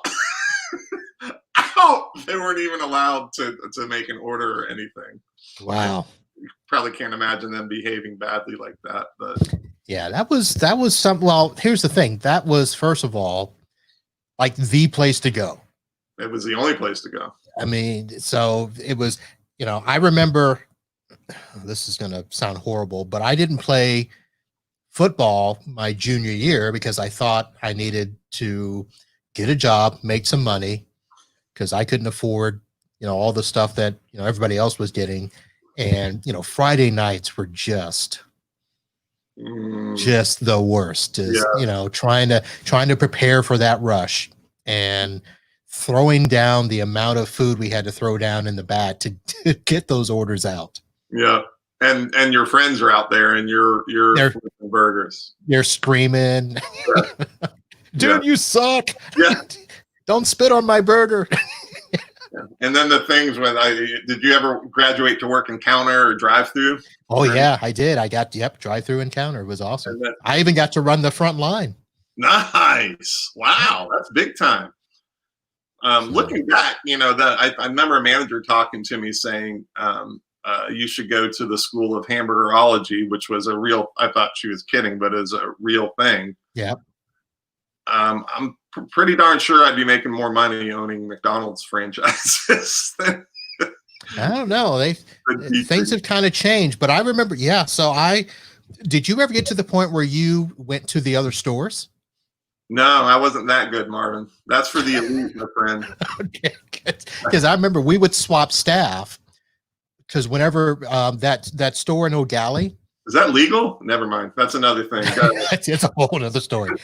Out. They weren't even allowed to make an order or anything. Wow. You probably can't imagine them behaving badly like that, but yeah, that was some. Well, here's the thing. That was, first of all, like the place to go. It was the only place to go. I mean, so it was, I remember, this is going to sound horrible, but I didn't play football my junior year because I thought I needed to get a job, make some money, because I couldn't afford, all the stuff that, everybody else was getting. And, Friday nights were just the worst, trying to prepare for that rush and throwing down the amount of food we had to throw down in the back to get those orders out. Yeah. And your friends are out there and you're burgers. You're screaming, yeah. Dude, you suck. Yeah. Don't spit on my burger. Yeah. And then the things did you ever graduate to work in counter or drive through? Oh yeah, I did. I got, drive through and counter. It was awesome. I even got to run the front line. Nice. Wow. That's big time. Looking back, that I remember a manager talking to me saying, you should go to the School of Hamburgerology, which was a real, I thought she was kidding, but is a real thing. Yeah. I'm pretty darn sure I'd be making more money owning McDonald's franchises than I don't know. Things have kind of changed, but I remember, yeah. So did you ever get to the point where you went to the other stores? No, I wasn't that good, Marvin. That's for the elite, my friend. Okay, because I remember we would swap staff. Because whenever that store in O'Galley, is that legal? Never mind. That's another thing. It's a whole other story.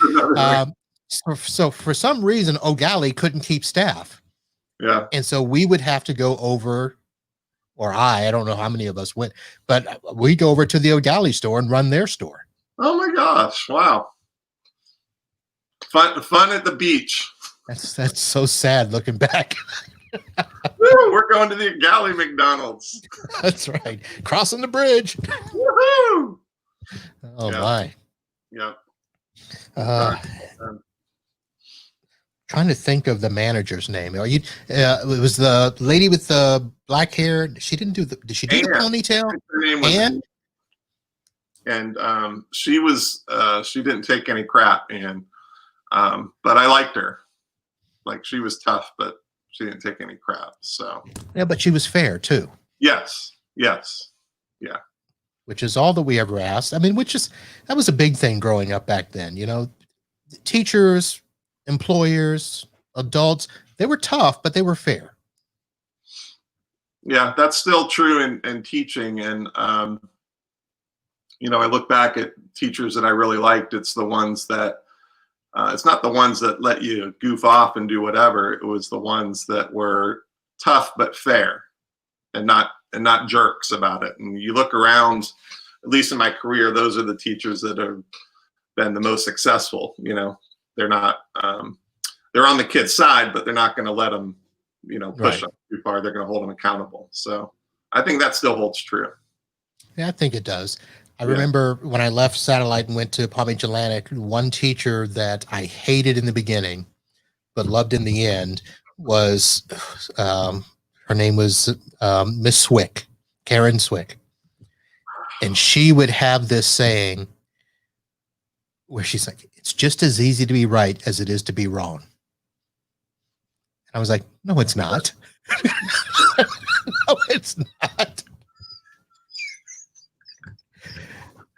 So for some reason, O'Galley couldn't keep staff. Yeah. And so we would have to go over, or I don't know how many of us went, but we go over to the O'Galley store and run their store. Oh my gosh. Wow. Fun at the beach. That's so sad looking back. Woo, we're going to the O'Galley McDonald's. That's right. Crossing the bridge. Woohoo! Oh my. Yeah. Trying to think of the manager's name. Are you? It was the lady with the black hair. She didn't do the. Did she do the ponytail? Her name was Anne. And she was. She didn't take any crap, and but I liked her. Like, she was tough, but she didn't take any crap. So yeah, but she was fair too. Yes. Yeah. Which is all that we ever asked. I mean, that was a big thing growing up back then. Teachers, employers, adults, they were tough, but they were fair. Yeah, that's still true in teaching. And I look back at teachers that I really liked. It's the ones that it's not the ones that let you goof off and do whatever. It was the ones that were tough but fair, and not jerks about it. And you look around, at least in my career, those are the teachers that have been the most successful. They're not they're on the kid's side, but they're not going to let them push them too far. They're going to hold them accountable. So I think that still holds true. Yeah, I think it does. I remember when I left Satellite and went to Palm Beach Atlantic, one teacher that I hated in the beginning, but loved in the end was, her name was Miss Swick, Karen Swick. And she would have this saying where she's like, it's just as easy to be right as it is to be wrong. And I was like, no, it's not. No, it's not.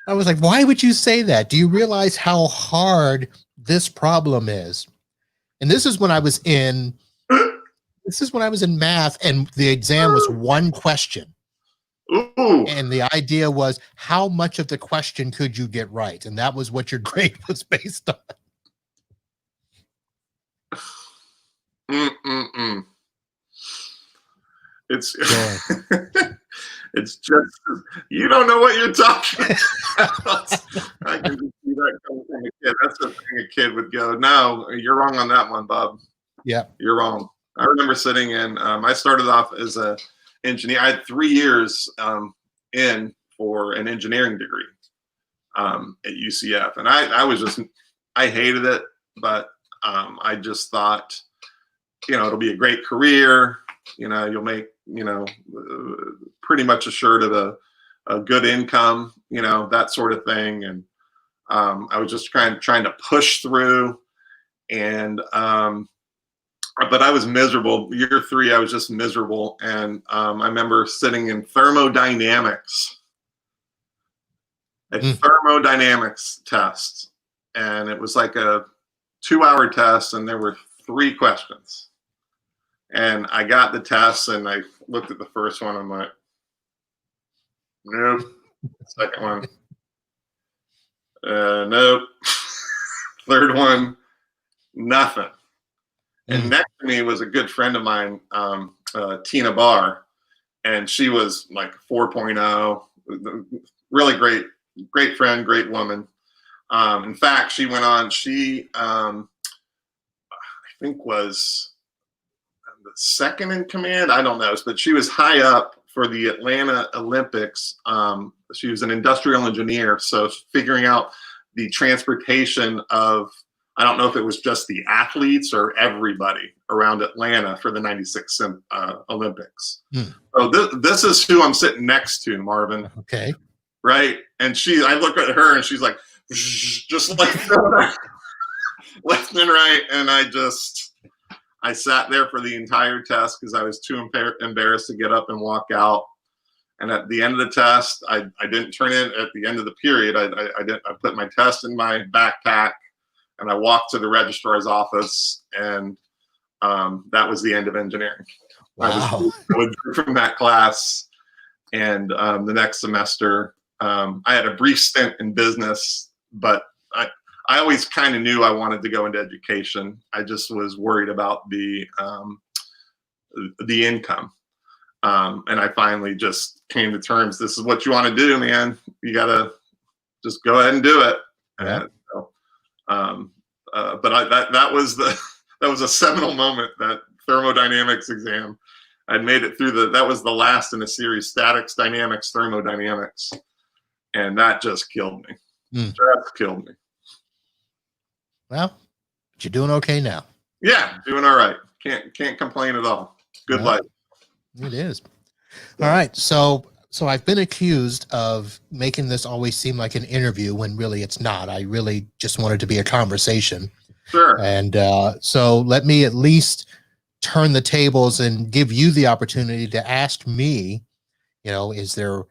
I was like, why would you say that? Do you realize how hard this problem is? And this is when I was in math, and the exam was one question. Ooh. And the idea was, how much of the question could you get right? And that was what your grade was based on. It's it's just, you don't know what you're talking about. I can just see that coming from a kid. That's the thing a kid would go, no, you're wrong on that one, Bob. Yeah. You're wrong. I remember sitting in, I started off as an engineer. I had 3 years in for an engineering degree at UCF. And I hated it, but I just thought, it'll be a great career. You'll make, pretty much assured of a good income, that sort of thing. And I was just trying to push through, and but I was miserable. Year 3, I was just miserable. And I remember sitting in thermodynamics, thermodynamics test, and it was like a 2-hour test, and there were 3 questions. And I got the test, and I looked at the first one. I'm like, nope. Second one, nope. Third one, nothing. And next to me was a good friend of mine, Tina Barr, and she was like 4.0, really great friend, great woman. In fact, she went on, I think was the second in command. I don't know, but she was high up for the Atlanta Olympics. She was an industrial engineer, so figuring out the transportation of, I don't know if it was just the athletes or everybody. around Atlanta for the 96 Olympics. Hmm. So this is who I'm sitting next to, Marvin. Okay. Right. And I look at her and she's like, just like left and right. And I sat there for the entire test because I was too embarrassed to get up and walk out. And at the end of the test, I didn't turn in at the end of the period. I put my test in my backpack and I walked to the registrar's office, and that was the end of engineering. Wow. I withdrew from that class, and the next semester, I had a brief stint in business, but I always kind of knew I wanted to go into education. I just was worried about the income. And I finally just came to terms. This is what you want to do, man. You got to just go ahead and do it. Yeah. But that was a seminal moment, that thermodynamics exam. I'd made it through that was the last in a series, statics, dynamics, thermodynamics. And that just killed me. Just killed me. Well, but you're doing okay now. Yeah, doing all right. Can't complain at all. Good life. It is. All right. So I've been accused of making this always seem like an interview when really it's not. I really just wanted to be a conversation. Sure. And so let me at least turn the tables and give you the opportunity to ask me, is there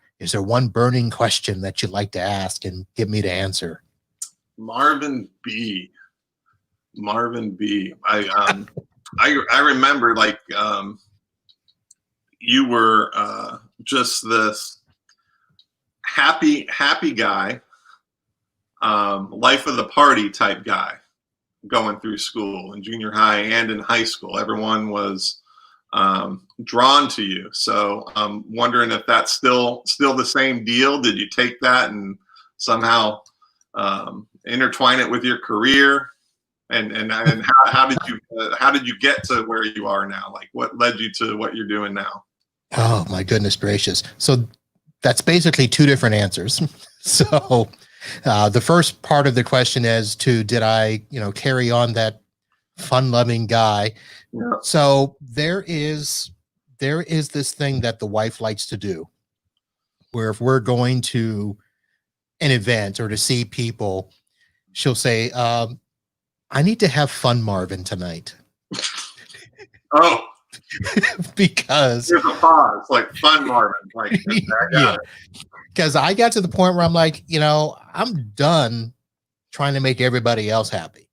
one burning question that you'd like to ask and get me to answer? Marvin B. I remember, like, you were just this happy guy, life of the party type guy going through school in junior high and in high school. Everyone was drawn to you. So I'm wondering if that's still the same deal. Did you take that and somehow intertwine it with your career? And how did you get to where you are now? Like, what led you to what you're doing now? Oh my goodness gracious. So that's basically two different answers. So the first part of the question is did I, carry on that fun-loving guy? Yeah. So there is this thing that the wife likes to do, where if we're going to an event or to see people, she'll say, I need to have fun, Marvin, tonight. Oh, because there's a pause, like fun, Marvin. Like, yeah, because I got to the point where I'm like, I'm done trying to make everybody else happy.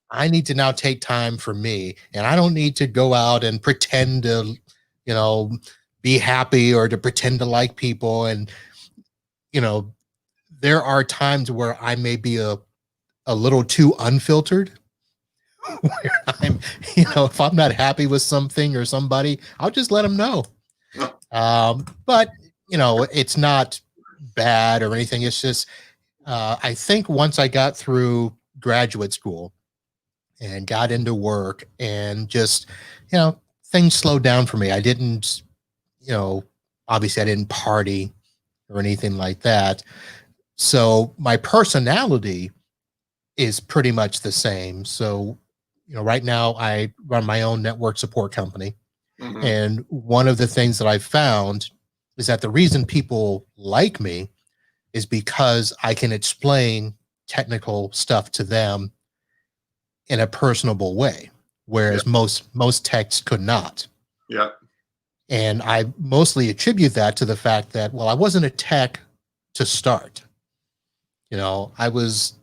I need to now take time for me, and I don't need to go out and pretend to, be happy or to pretend to like people. And, there are times where I may be a little too unfiltered, where I'm, if I'm not happy with something or somebody, I'll just let them know. But, it's not bad or anything. It's just, I think once I got through graduate school and got into work and just, things slowed down for me. I didn't, obviously I didn't party or anything like that. So my personality is pretty much the same. So, right now I run my own network support company. Mm-hmm. And one of the things that I've found is that the reason people like me is because I can explain technical stuff to them in a personable way, whereas most techs could not. Yeah. And I mostly attribute that to the fact that, well, I wasn't a tech to start. I was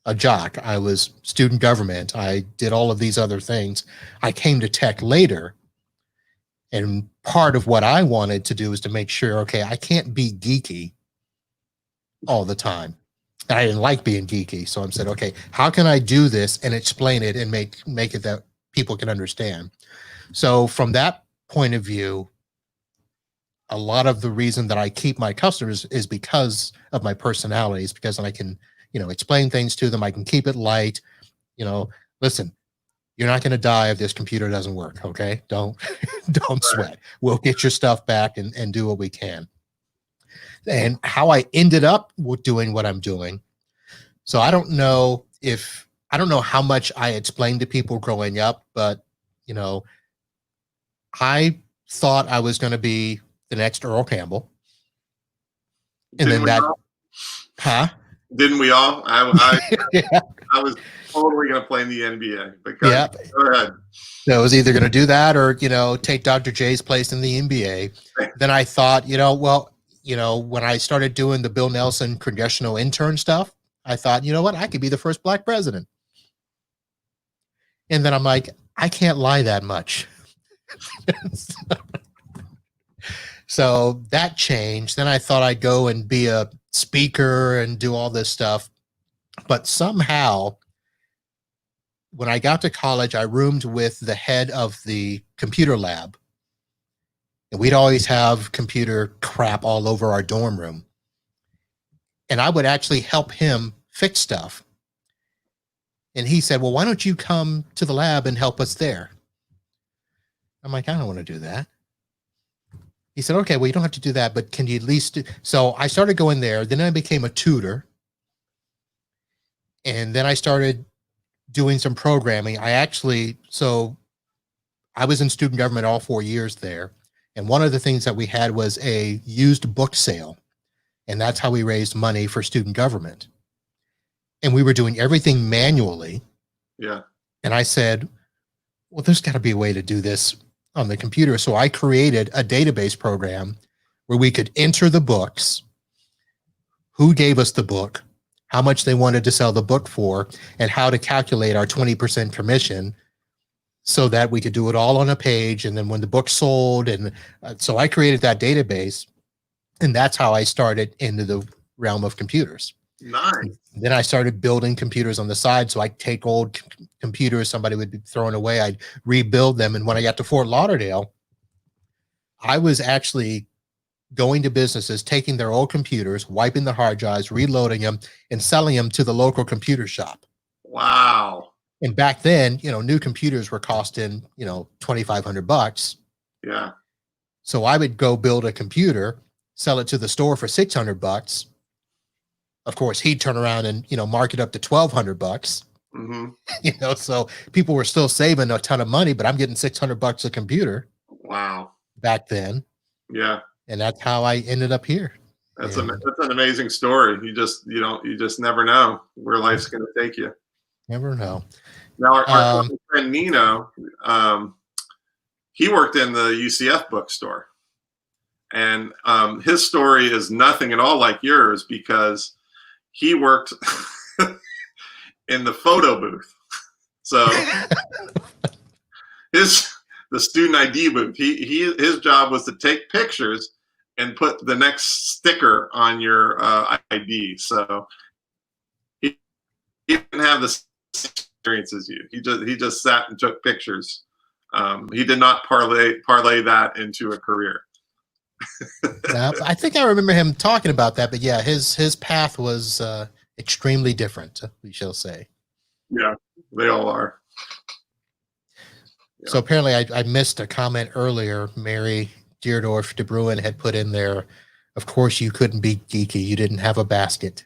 a jock. I was student government. I did all of these other things. I came to tech later. And part of what I wanted to do is to make sure, okay, I can't be geeky all the time. And I didn't like being geeky. So I said, okay, how can I do this and explain it and make it that people can understand? So from that point of view, a lot of the reason that I keep my customers is because of my personalities, because then I can, explain things to them. I can keep it light. Listen, you're not going to die if this computer doesn't work. Okay. Don't sweat. We'll get your stuff back and do what we can. And how I ended up with doing what I'm doing. So I don't know how much I explained to people growing up, but you know, I thought I was going to be the next Earl Campbell. And Didn't then we that, all? huh? Didn't we all? Yeah. I was totally going to play in the NBA. But Yeah. go ahead. So I was either going to do that or, take Dr. J's place in the NBA. Then I thought, when I started doing the Bill Nelson congressional intern stuff, I thought, you know what? I could be the first black president. And then I'm like, I can't lie that much. So that changed. Then I thought I'd go and be a speaker and do all this stuff. But somehow, when I got to college, I roomed with the head of the computer lab. And we'd always have computer crap all over our dorm room. And I would actually help him fix stuff. And he said, well, why don't you come to the lab and help us there? I'm like, I don't want to do that. He said, okay, well, you don't have to do that, but can you at least do... So I started going there. Then I became a tutor. And then I started doing some programming. I was in student government all 4 years there. And one of the things that we had was a used book sale. And that's how we raised money for student government. And we were doing everything manually. Yeah. And I said, well, there's got to be a way to do this on the computer. So I created a database program where we could enter the books, who gave us the book, how much they wanted to sell the book for, and how to calculate our 20% commission so that we could do it all on a page. And then when the book sold, and so I created that database, and that's how I started into the realm of computers. Nice. Then I started building computers on the side. So I'd take old computers somebody would be throwing away. I'd rebuild them. And when I got to Fort Lauderdale, I was actually going to businesses, taking their old computers, wiping the hard drives, reloading them, and selling them to the local computer shop. Wow. And back then, new computers were costing, $2,500. Yeah. So I would go build a computer, sell it to the store for $600. Of course, he'd turn around and, mark it up to $1,200. Mm-hmm. So people were still saving a ton of money, but I'm getting $600 a computer. Wow. Back then. Yeah. And that's how I ended up here. That's an amazing story. You just never know where life's going to take you. Never know. Now, our friend Nino, he worked in the UCF bookstore, and his story is nothing at all like yours because he worked in the photo booth. So the student ID booth. His job was to take pictures and put the next sticker on your ID. So he didn't have the experience as you. He just sat and took pictures. He did not parlay that into a career. Yeah, I think I remember him talking about that, but yeah, his path was extremely different, we shall say. Yeah, they all are. Yeah. So apparently I missed a comment earlier. Mary Deerdorf de Bruin had put in there, of course you couldn't be geeky. You didn't have a basket.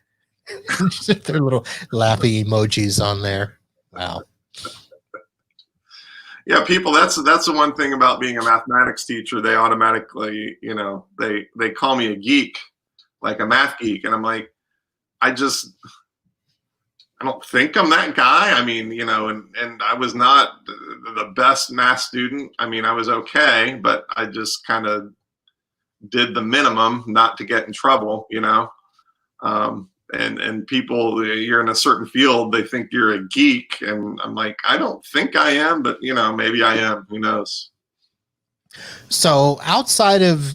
Their little laughy emojis on there. Wow. Yeah, people, that's the one thing about being a mathematics teacher. They automatically, they call me a geek, like a math geek. And I'm like, I don't think I'm that guy. I mean, and I was not the best math student. I mean, I was okay, but I just kind of did the minimum not to get in trouble, and people, you're in a certain field, they think you're a geek. And I'm like, I don't think I am, but maybe I am, who knows? So outside of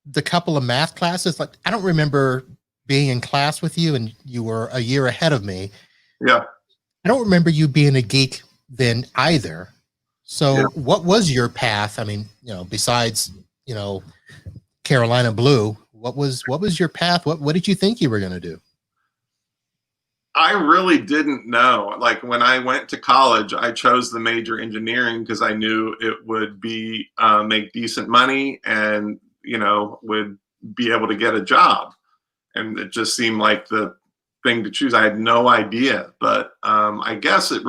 the couple of math classes, like I don't remember being in class with you, and you were a year ahead of me. Yeah. I don't remember you being a geek then either. So What was your path? I mean, besides, Carolina Blue, what was your path? What did you think you were going to do? I really didn't know. Like when I went to college, I chose the major engineering because I knew it would be make decent money and, would be able to get a job. And it just seemed like the thing to choose. I had no idea, but I guess it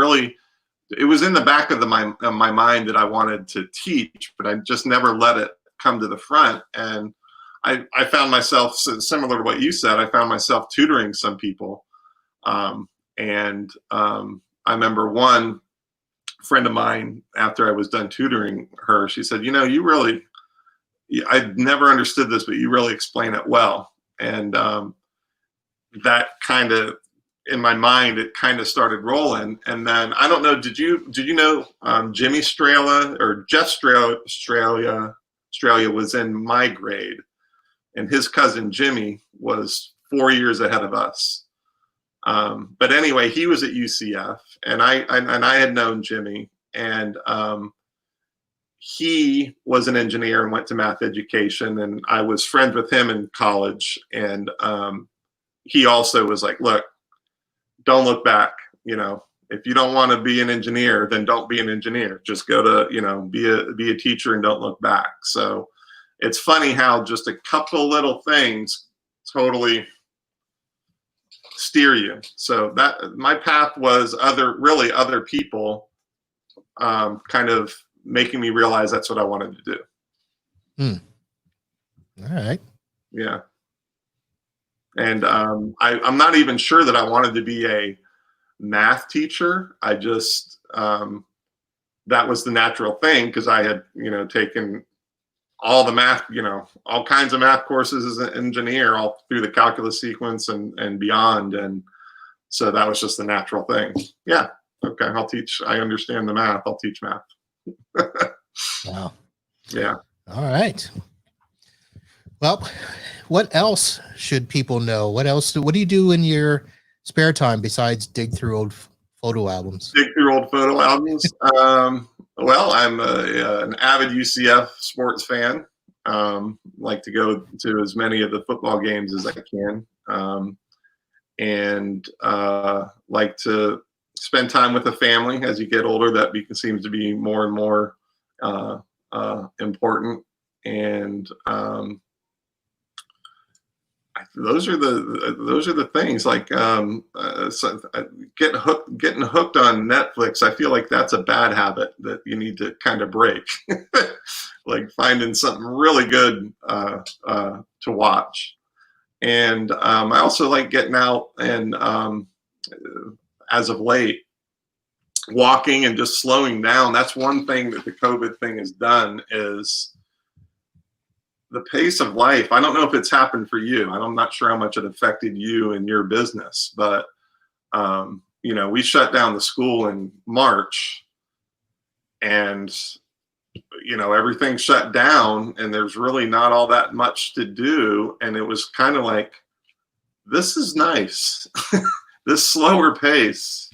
it was in the back of my mind that I wanted to teach, but I just never let it come to the front. And I found myself, similar to what you said, I found myself tutoring some people. I remember one friend of mine, after I was done tutoring her, she said, I never understood this, but you really explain it well. And that kind of, in my mind, it kind of started rolling. And then, I don't know, did you know Jimmy Strela, or Jeff Strela was in my grade, and his cousin Jimmy was 4 years ahead of us. But anyway, he was at UCF, and I had known Jimmy, and he was an engineer and went to math education, and I was friends with him in college. And he also was like, look, don't look back. If you don't want to be an engineer, then don't be an engineer. Just go to, be a teacher and don't look back. So it's funny how just a couple little things totally steer you. So that my path was other people kind of making me realize that's what I wanted to do. All right. Yeah. And I'm not even sure that I wanted to be a math teacher. I just, that was the natural thing, because I had, taken all the math, all kinds of math courses as an engineer, all through the calculus sequence and beyond. And so that was just the natural thing. Yeah. Okay. I'll teach. I understand the math. I'll teach math. Wow. Yeah. All right. Well, what else should people know? What do you do in your spare time besides dig through old photo albums? Dig through old photo albums. Well, I'm an avid UCF sports fan. Like to go to as many of the football games as I can. And like to spend time with the family. As you get older, that seems to be more and more important. And those are the things, like getting hooked on Netflix. I feel like that's a bad habit that you need to kind of break. Like finding something really good to watch. And I also like getting out and as of late, walking and just slowing down. That's one thing that the COVID thing has done, is the pace of life. I don't know if it's happened for you. I'm not sure how much it affected you and your business, but we shut down the school in March, and everything shut down, and there's really not all that much to do. And it was kind of like, this is nice. This slower pace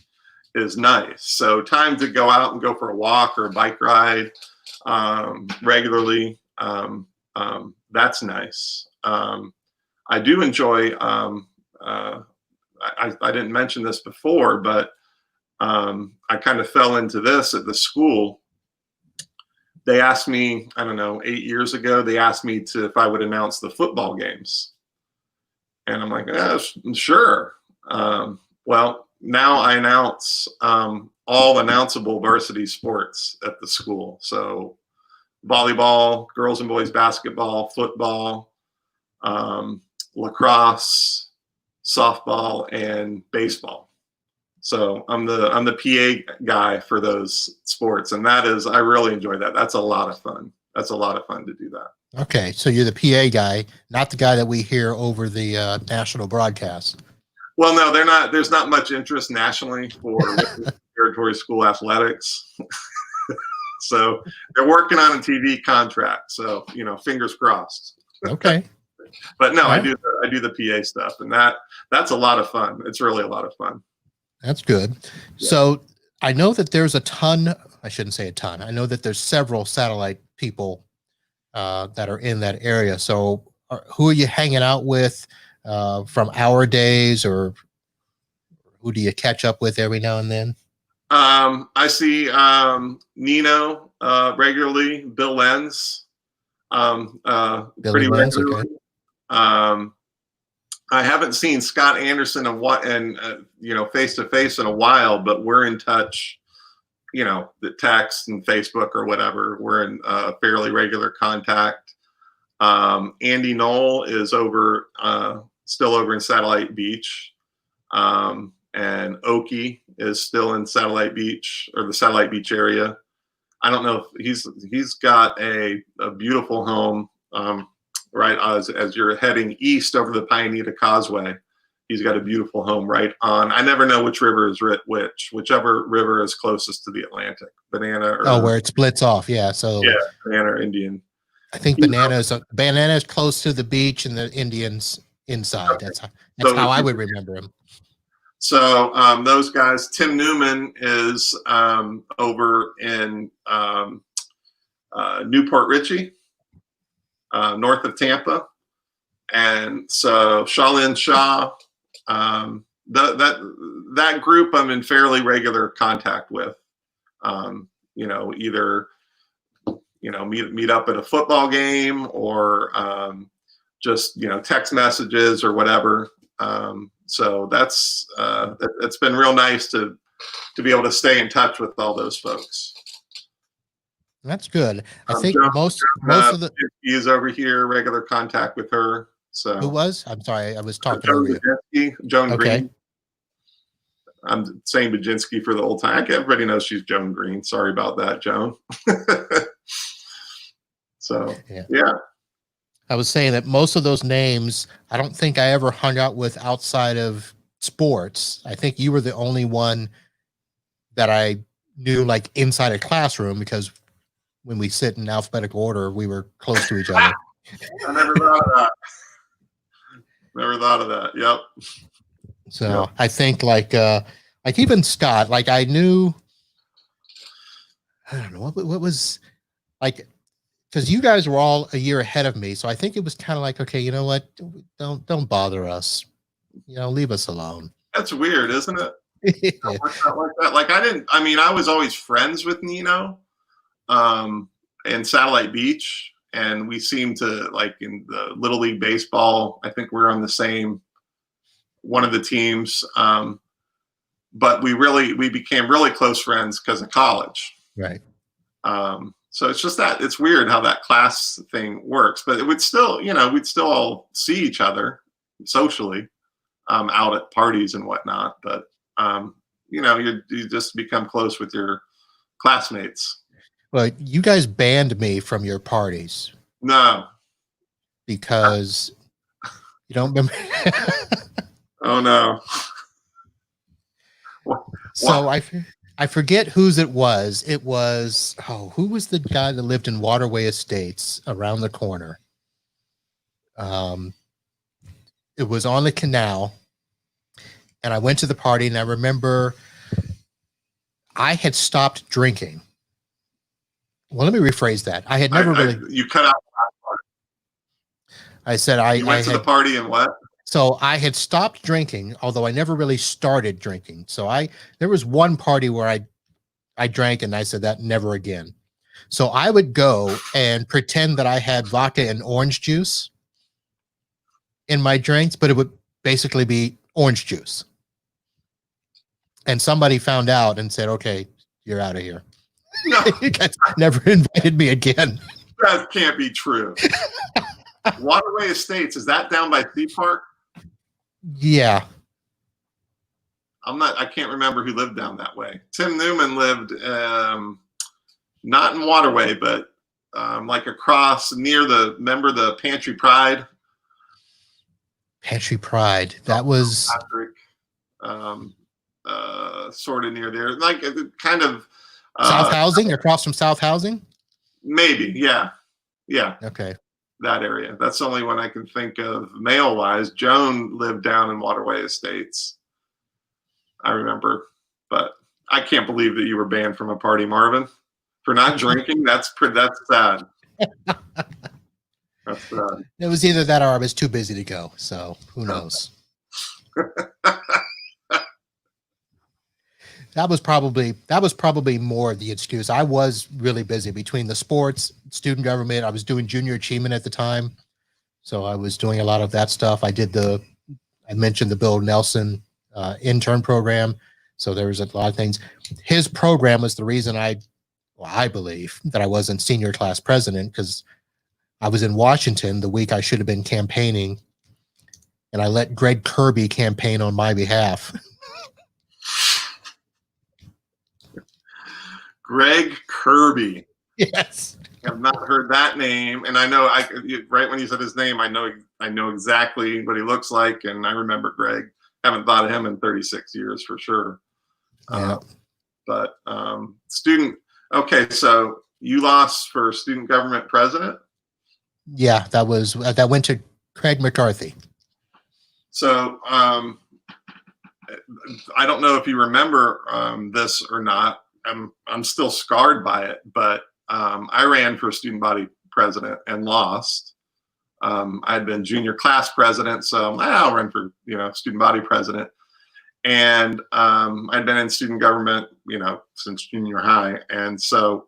is nice. So time to go out and go for a walk or a bike ride regularly. That's nice. I do enjoy, I didn't mention this before, but I kind of fell into this at the school. They asked me, I don't know, 8 years ago, they asked me if I would announce the football games. And I'm like, sure. Well, now I announce all announceable varsity sports at the school. So volleyball, girls and boys basketball, football, lacrosse, softball, and baseball. So I'm the PA guy for those sports, and I really enjoy that. That's a lot of fun. That's a lot of fun to do that. Okay, so you're the PA guy, not the guy that we hear over the national broadcast. Well, no, there's not much interest nationally for territory school athletics. So they're working on a TV contract. So, fingers crossed. Okay. But no, I do the PA stuff, and that's a lot of fun. It's really a lot of fun. That's good. Yeah. So I know that there's a ton, I shouldn't say a ton. I know that there's several satellite people that are in that area. So who are you hanging out with from our days, or who do you catch up with every now and then? I see Nino regularly, Bill Lenz pretty regularly. Okay. I haven't seen Scott Anderson and face to face in a while, but we're in touch the text and Facebook or whatever. We're in fairly regular contact. Andy Knoll is still over in Satellite Beach. And Oki is still in Satellite Beach, or the Satellite Beach area. I don't know if he's got a beautiful home right as you're heading east over the Pioneer Causeway. He's got a beautiful home right on. I never know which river is whichever river is closest to the Atlantic. Where it splits off. Yeah. So yeah, Banana or Indian. I think Banana is close to the beach and the Indians inside. Okay. That's how I would remember him. So those guys. Tim Newman is over in Newport Richey, north of Tampa, and so Shaolin Shah. That group I'm in fairly regular contact with. Either meet up at a football game or just text messages or whatever. So that's it's been real nice to be able to stay in touch with all those folks. That's good. I think most of the is over here, regular contact with her. So who was? I'm sorry, I was talking over you. Joan Green. I'm saying Baginski for the old time. Everybody knows she's Joan Green. Sorry about that, Joan. So yeah. I was saying that most of those names, I don't think I ever hung out with outside of sports. I think you were the only one that I knew like inside a classroom, because when we sit in alphabetical order, we were close to each other. I never thought of that. Never thought of that. Yep. So yep. I think like even Scott, like I knew, I don't know what was like, because you guys were all a year ahead of me. So I think it was kind of like, okay, you know what? Don't bother us. Leave us alone. That's weird, isn't it? It worked out like that. Like I was always friends with Nino in Satellite Beach. And we seemed to, like in the Little League Baseball, I think we're on one of the teams. But we became really close friends because of college. Right. So it's just that it's weird how that class thing works, but it would still, we'd still all see each other socially out at parties and whatnot. But, you just become close with your classmates. Well, you guys banned me from your parties. No. Because you don't remember. Oh, no. So I forget whose it was. It was, who was the guy that lived in Waterway Estates around the corner? It was on the canal. And I went to the party, and I remember I had stopped drinking. Well, let me rephrase that. I had never you cut out the last part. I said you went to the party and what? So I had stopped drinking, although I never really started drinking. So there was one party where I drank, and I said that never again. So I would go and pretend that I had vodka and orange juice in my drinks, but it would basically be orange juice. And somebody found out and said, okay, you're out of here. No. You guys never invited me again. That can't be true. Waterway Estates, is that down by Sea Park? Yeah. I can't remember who lived down that way. Tim Newman lived not in Waterway, but like across near remember the Pantry Pride? Pantry Pride. That was Patrick, sort of near there. Like kind of South Housing, across from South Housing? Maybe, yeah. Yeah. Okay. That area. That's the only one I can think of male-wise. Joan lived down in Waterway Estates. I remember. But I can't believe that you were banned from a party, Marvin, for not drinking. That's sad. That's sad. It was either that or I was too busy to go. So who knows? That was probably more the excuse. I was really busy between the sports, student government. I was doing junior achievement at the time. So I was doing a lot of that stuff. I mentioned the Bill Nelson intern program. So there was a lot of things. His program was the reason I believe that I wasn't senior class president, because I was in Washington the week I should have been campaigning, and I let Greg Kirby campaign on my behalf. Greg Kirby. Yes. I have not heard that name, and I know right when you said his name, I know exactly what he looks like, and I remember Greg. Haven't thought of him in 36 years for sure. Yeah. But student. Okay, so you lost for student government president. Yeah, that went to Craig McCarthy. So I don't know if you remember this or not. I'm still scarred by it, but I ran for student body president and lost. I'd been junior class president, so I'll run for student body president. And I'd been in student government since junior high, and so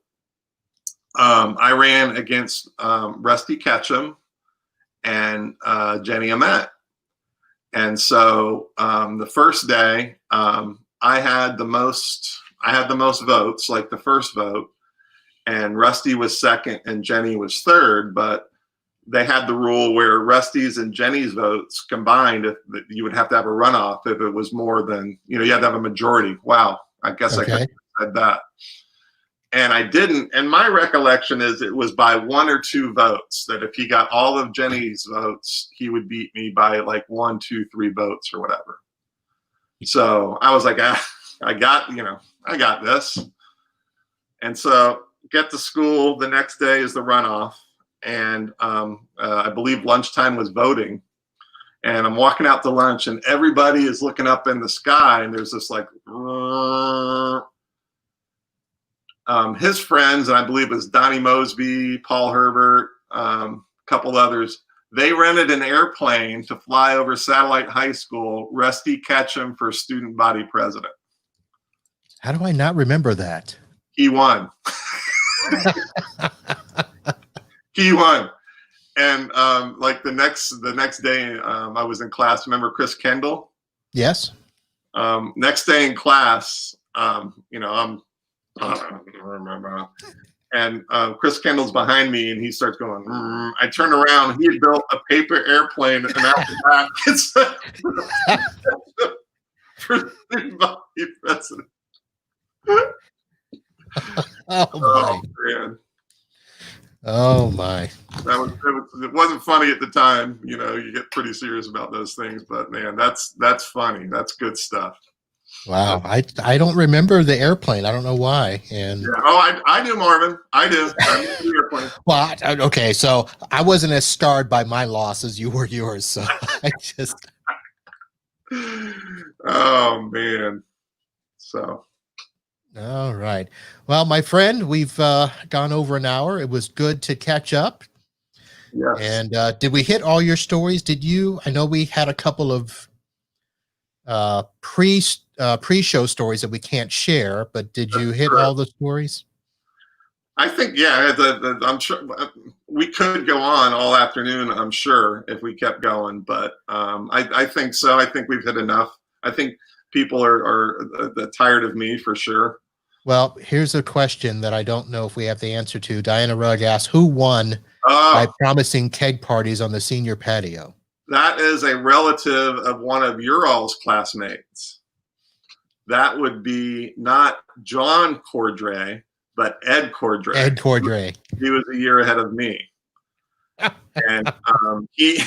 I ran against Rusty Ketchum and Jenny Amet. And so the first day, I had the most votes, like the first vote, and Rusty was second and Jenny was third. But they had the rule where Rusty's and Jenny's votes combined, you would have to have a runoff if it was more than, you had to have a majority. Wow, I guess I could have said that. And I didn't. And my recollection is it was by 1 or 2 votes, that if he got all of Jenny's votes, he would beat me by like 1, 2, 3 votes or whatever. So I was like, I got this. And so get to school. The next day is the runoff. And I believe lunchtime was voting. And I'm walking out to lunch, and everybody is looking up in the sky, and there's this like, his friends, and I believe it was Donnie Mosby, Paul Herbert, a couple others, they rented an airplane to fly over Satellite High School, Rusty Ketchum for student body president. How do I not remember that? He won. He won. And like the next day, I was in class. Remember Chris Kendall? Yes. Next day in class, I don't remember. And Chris Kendall's behind me, and he starts going. I turn around. He had built a paper airplane, and out the back it said for student body president. Oh my! Man. Oh my! It wasn't funny at the time. You get pretty serious about those things, but man, that's funny. That's good stuff. Wow, I don't remember the airplane. I don't know why. And I do, Marvin. I do. I do the airplane. Well, okay, so I wasn't as scarred by my loss as you were yours. So I just. Oh man. So. All right. Well, my friend, we've gone over an hour. It was good to catch up. Yes. And did we hit all your stories? Did you? I know we had a couple of pre-show stories that we can't share, but did you hit all the stories? I think, yeah. I'm sure we could go on all afternoon, I'm sure, if we kept going. But I think so. I think we've hit enough. I think people are tired of me for sure. Well, here's a question that I don't know if we have the answer to. Diana Rugg asked, who won by promising keg parties on the senior patio? That is a relative of one of your all's classmates. That would be not John Cordray, but Ed Cordray. Ed Cordray. He was a year ahead of me. And he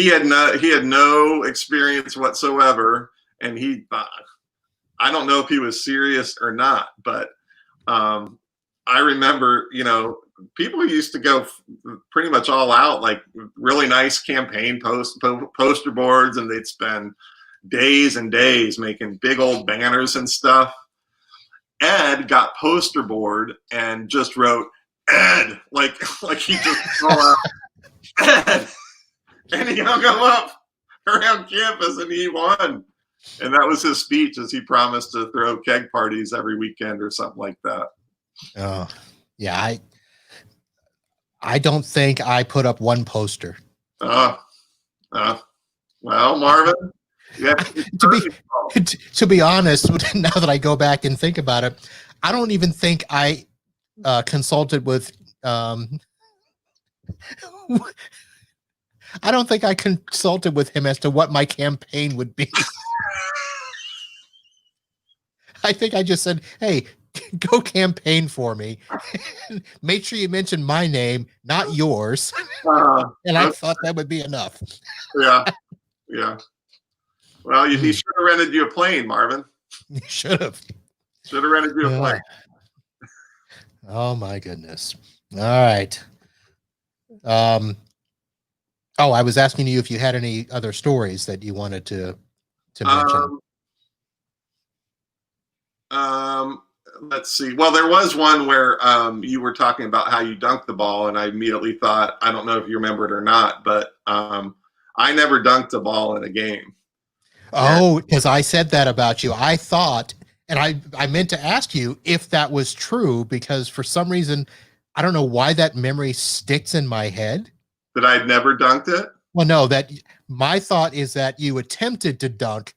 had no experience whatsoever. And I don't know if he was serious or not, but I remember, people used to go pretty much all out, like really nice campaign poster boards, and they'd spend days and days making big old banners and stuff. Ed got poster board and just wrote Ed, like he just all out Ed, and he hung him up around campus, and he won. And that was his speech, as he promised to throw keg parties every weekend or something like that. Oh, yeah. I don't think I put up one poster. Well, Marvin, Yeah. To be honest, now that I go back and think about it, I don't even think I consulted with. I don't think I consulted with him as to what my campaign would be. I think I just said, "Hey, go campaign for me. Make sure you mention my name, not yours." And I thought that would be enough. Yeah, yeah. Well, he should have rented you a plane, Marvin. You should have. Should have rented you a plane. Oh my goodness. All right. Oh, I was asking you if you had any other stories that you wanted to mention. Let's see. Well, there was one where you were talking about how you dunked the ball, and I immediately thought, I don't know if you remember it or not, but I never dunked a ball in a game. Oh, because I said that about you. I thought, and I meant to ask you if that was true, because for some reason, I don't know why that memory sticks in my head. That I'd never dunked it? Well, no, that my thought is that you attempted to dunk,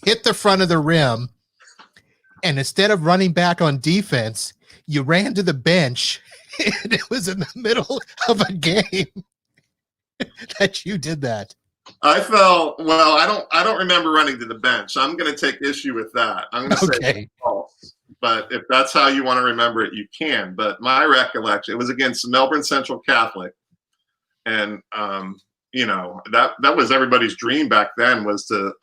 hit the front of the rim, and instead of running back on defense, you ran to the bench, and it was in the middle of a game that you did that. I felt, well, I don't remember running to the bench. I'm going to take issue with that. I'm going to say it's false. But if that's how you want to remember it, you can. But my recollection, it was against Melbourne Central Catholic. And, you know, that was everybody's dream back then, was to,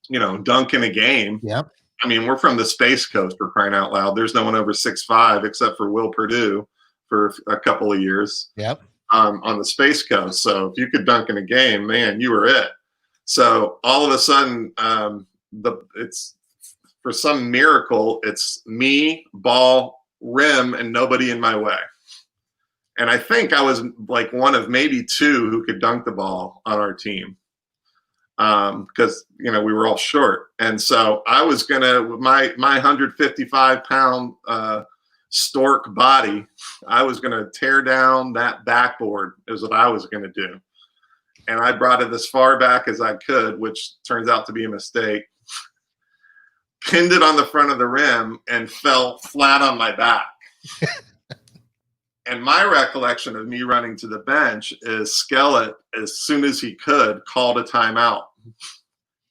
you know, dunk in a game. Yep. I mean, we're from the Space Coast, for crying out loud. There's no one over 6'5", except for Will Perdue for a couple of years. Yep. On the Space Coast. So if you could dunk in a game, man, you were it. So all of a sudden, it's, for some miracle, it's me, ball, rim, and nobody in my way. And I think I was like one of maybe two who could dunk the ball on our team, because, you know, we were all short. And so I was gonna, my 155-pound stork body, I was going to tear down that backboard, is what I was going to do. And I brought it as far back as I could, which turns out to be a mistake. Pinned it on the front of the rim and fell flat on my back. And my recollection of me running to the bench is Skellett, as soon as he could, called a timeout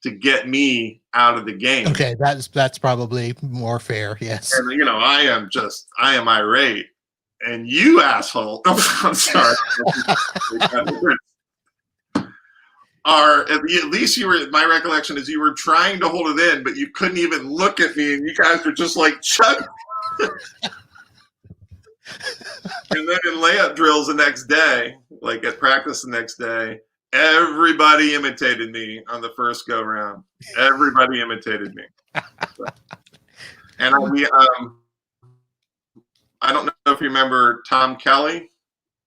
to get me out of the game. Okay, that's probably more fair. Yes. And, you know, I am irate, and you asshole. I'm sorry. At least you were. My recollection is you were trying to hold it in, but you couldn't even look at me, and you guys were just like chug. And then in layup drills the next day, like at practice the next day, everybody imitated me on the first go round. Everybody imitated me. So, and I don't know if you remember Tom Kelly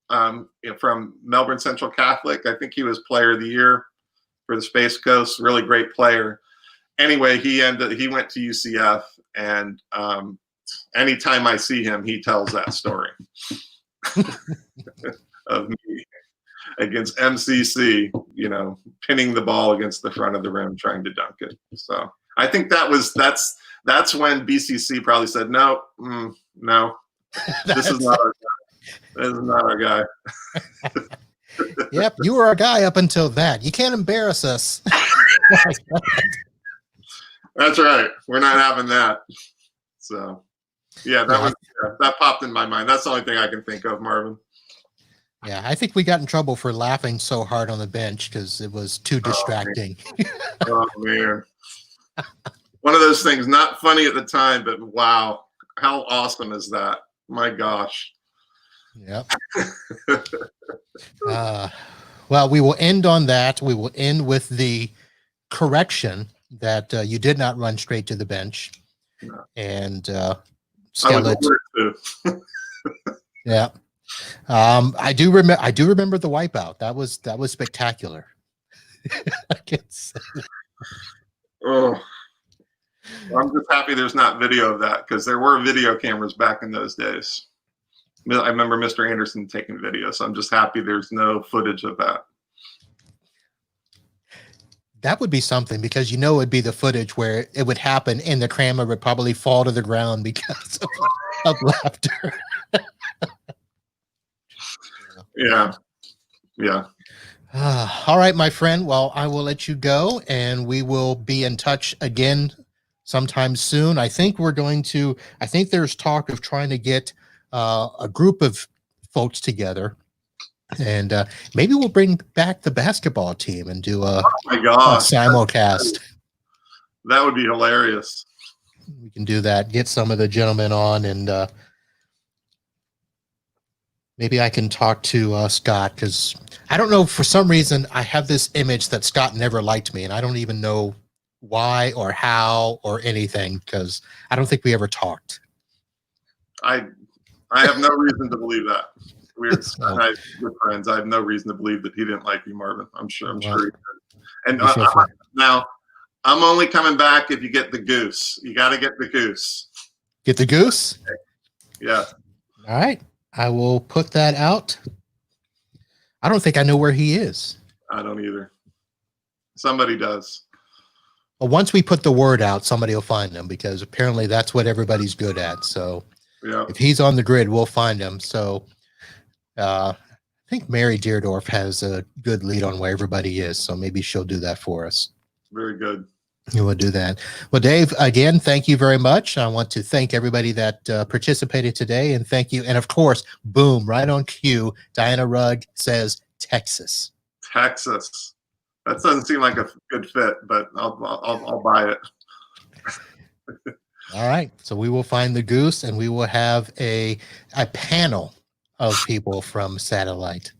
from Melbourne Central Catholic. I think he was Player of the Year for the Space Coast. Really great player. Anyway, he went to UCF, and anytime I see him, he tells that story of me against MCC, you know, pinning the ball against the front of the rim, trying to dunk it. So I think that's when BCC probably said, no, this is not our guy. This is not our guy. Yep, you were our guy up until that. You can't embarrass us. That's right. We're not having that. So, yeah, that popped in my mind. That's the only thing I can think of, Marvin. Yeah, I think we got in trouble for laughing so hard on the bench because it was too distracting. Oh, man. One of those things, not funny at the time, but wow, how awesome is that? My gosh. Yep. Well, we will end on that. We will end with the correction that you did not run straight to the bench. No. And Skellett. Yeah. I do remember the wipeout. That was spectacular. I can't say that. Oh, I'm just happy there's not video of that, because there were video cameras back in those days. I remember Mr. Anderson taking video, so I'm just happy there's no footage of that. That would be something, because it'd be the footage where it would happen and the camera would probably fall to the ground because of laughter. Yeah. Yeah. All right, my friend. Well, I will let you go, and we will be in touch again sometime soon. I think there's talk of trying to get a group of folks together, and maybe we'll bring back the basketball team and do Oh my a gosh. simulcast. That would be hilarious. We can do that. Get some of the gentlemen on, and maybe I can talk to Scott, because I don't know, for some reason I have this image that Scott never liked me, and I don't even know why or how or anything, because I don't think we ever talked. I have no reason to believe that. We're good friends. I have no reason to believe that he didn't like you, Marvin. I'm sure he did. And now I'm only coming back if you get the goose. You got to get the goose. Get the goose? Yeah. All right. I will put that out. I don't think I know where he is. I don't either. Somebody does. Well, once we put the word out, somebody will find him, because apparently that's what everybody's good at. So yeah, if he's on the grid, we'll find him. So I think Mary Deerdorf has a good lead on where everybody is. So maybe she'll do that for us. Very good. You will do that. Well, Dave, again, thank you very much. I want to thank everybody that participated today, and thank you. And of course, boom, right on cue, Diana Rugg says Texas. Texas. That doesn't seem like a good fit, but I'll buy it. All right. So we will find the goose, and we will have a panel of people from Satellite.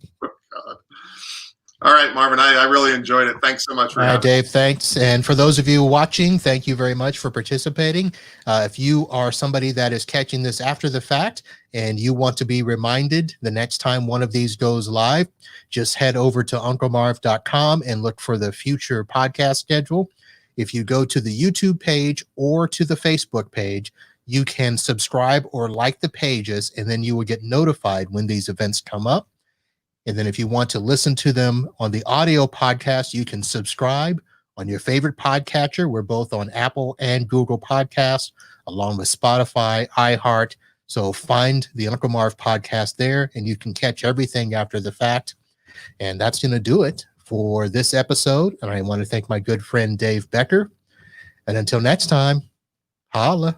All right, Marvin, I really enjoyed it. Thanks so much for having me. Dave, thanks. And for those of you watching, thank you very much for participating. If you are somebody that is catching this after the fact and you want to be reminded the next time one of these goes live, just head over to unclemarv.com and look for the future podcast schedule. If you go to the YouTube page or to the Facebook page, you can subscribe or like the pages, and then you will get notified when these events come up. And then if you want to listen to them on the audio podcast, you can subscribe on your favorite podcatcher. We're both on Apple and Google Podcasts, along with Spotify, iHeart. So find the Uncle Marv podcast there, and you can catch everything after the fact. And that's going to do it for this episode. And I want to thank my good friend, Dave Becker. And until next time, holla.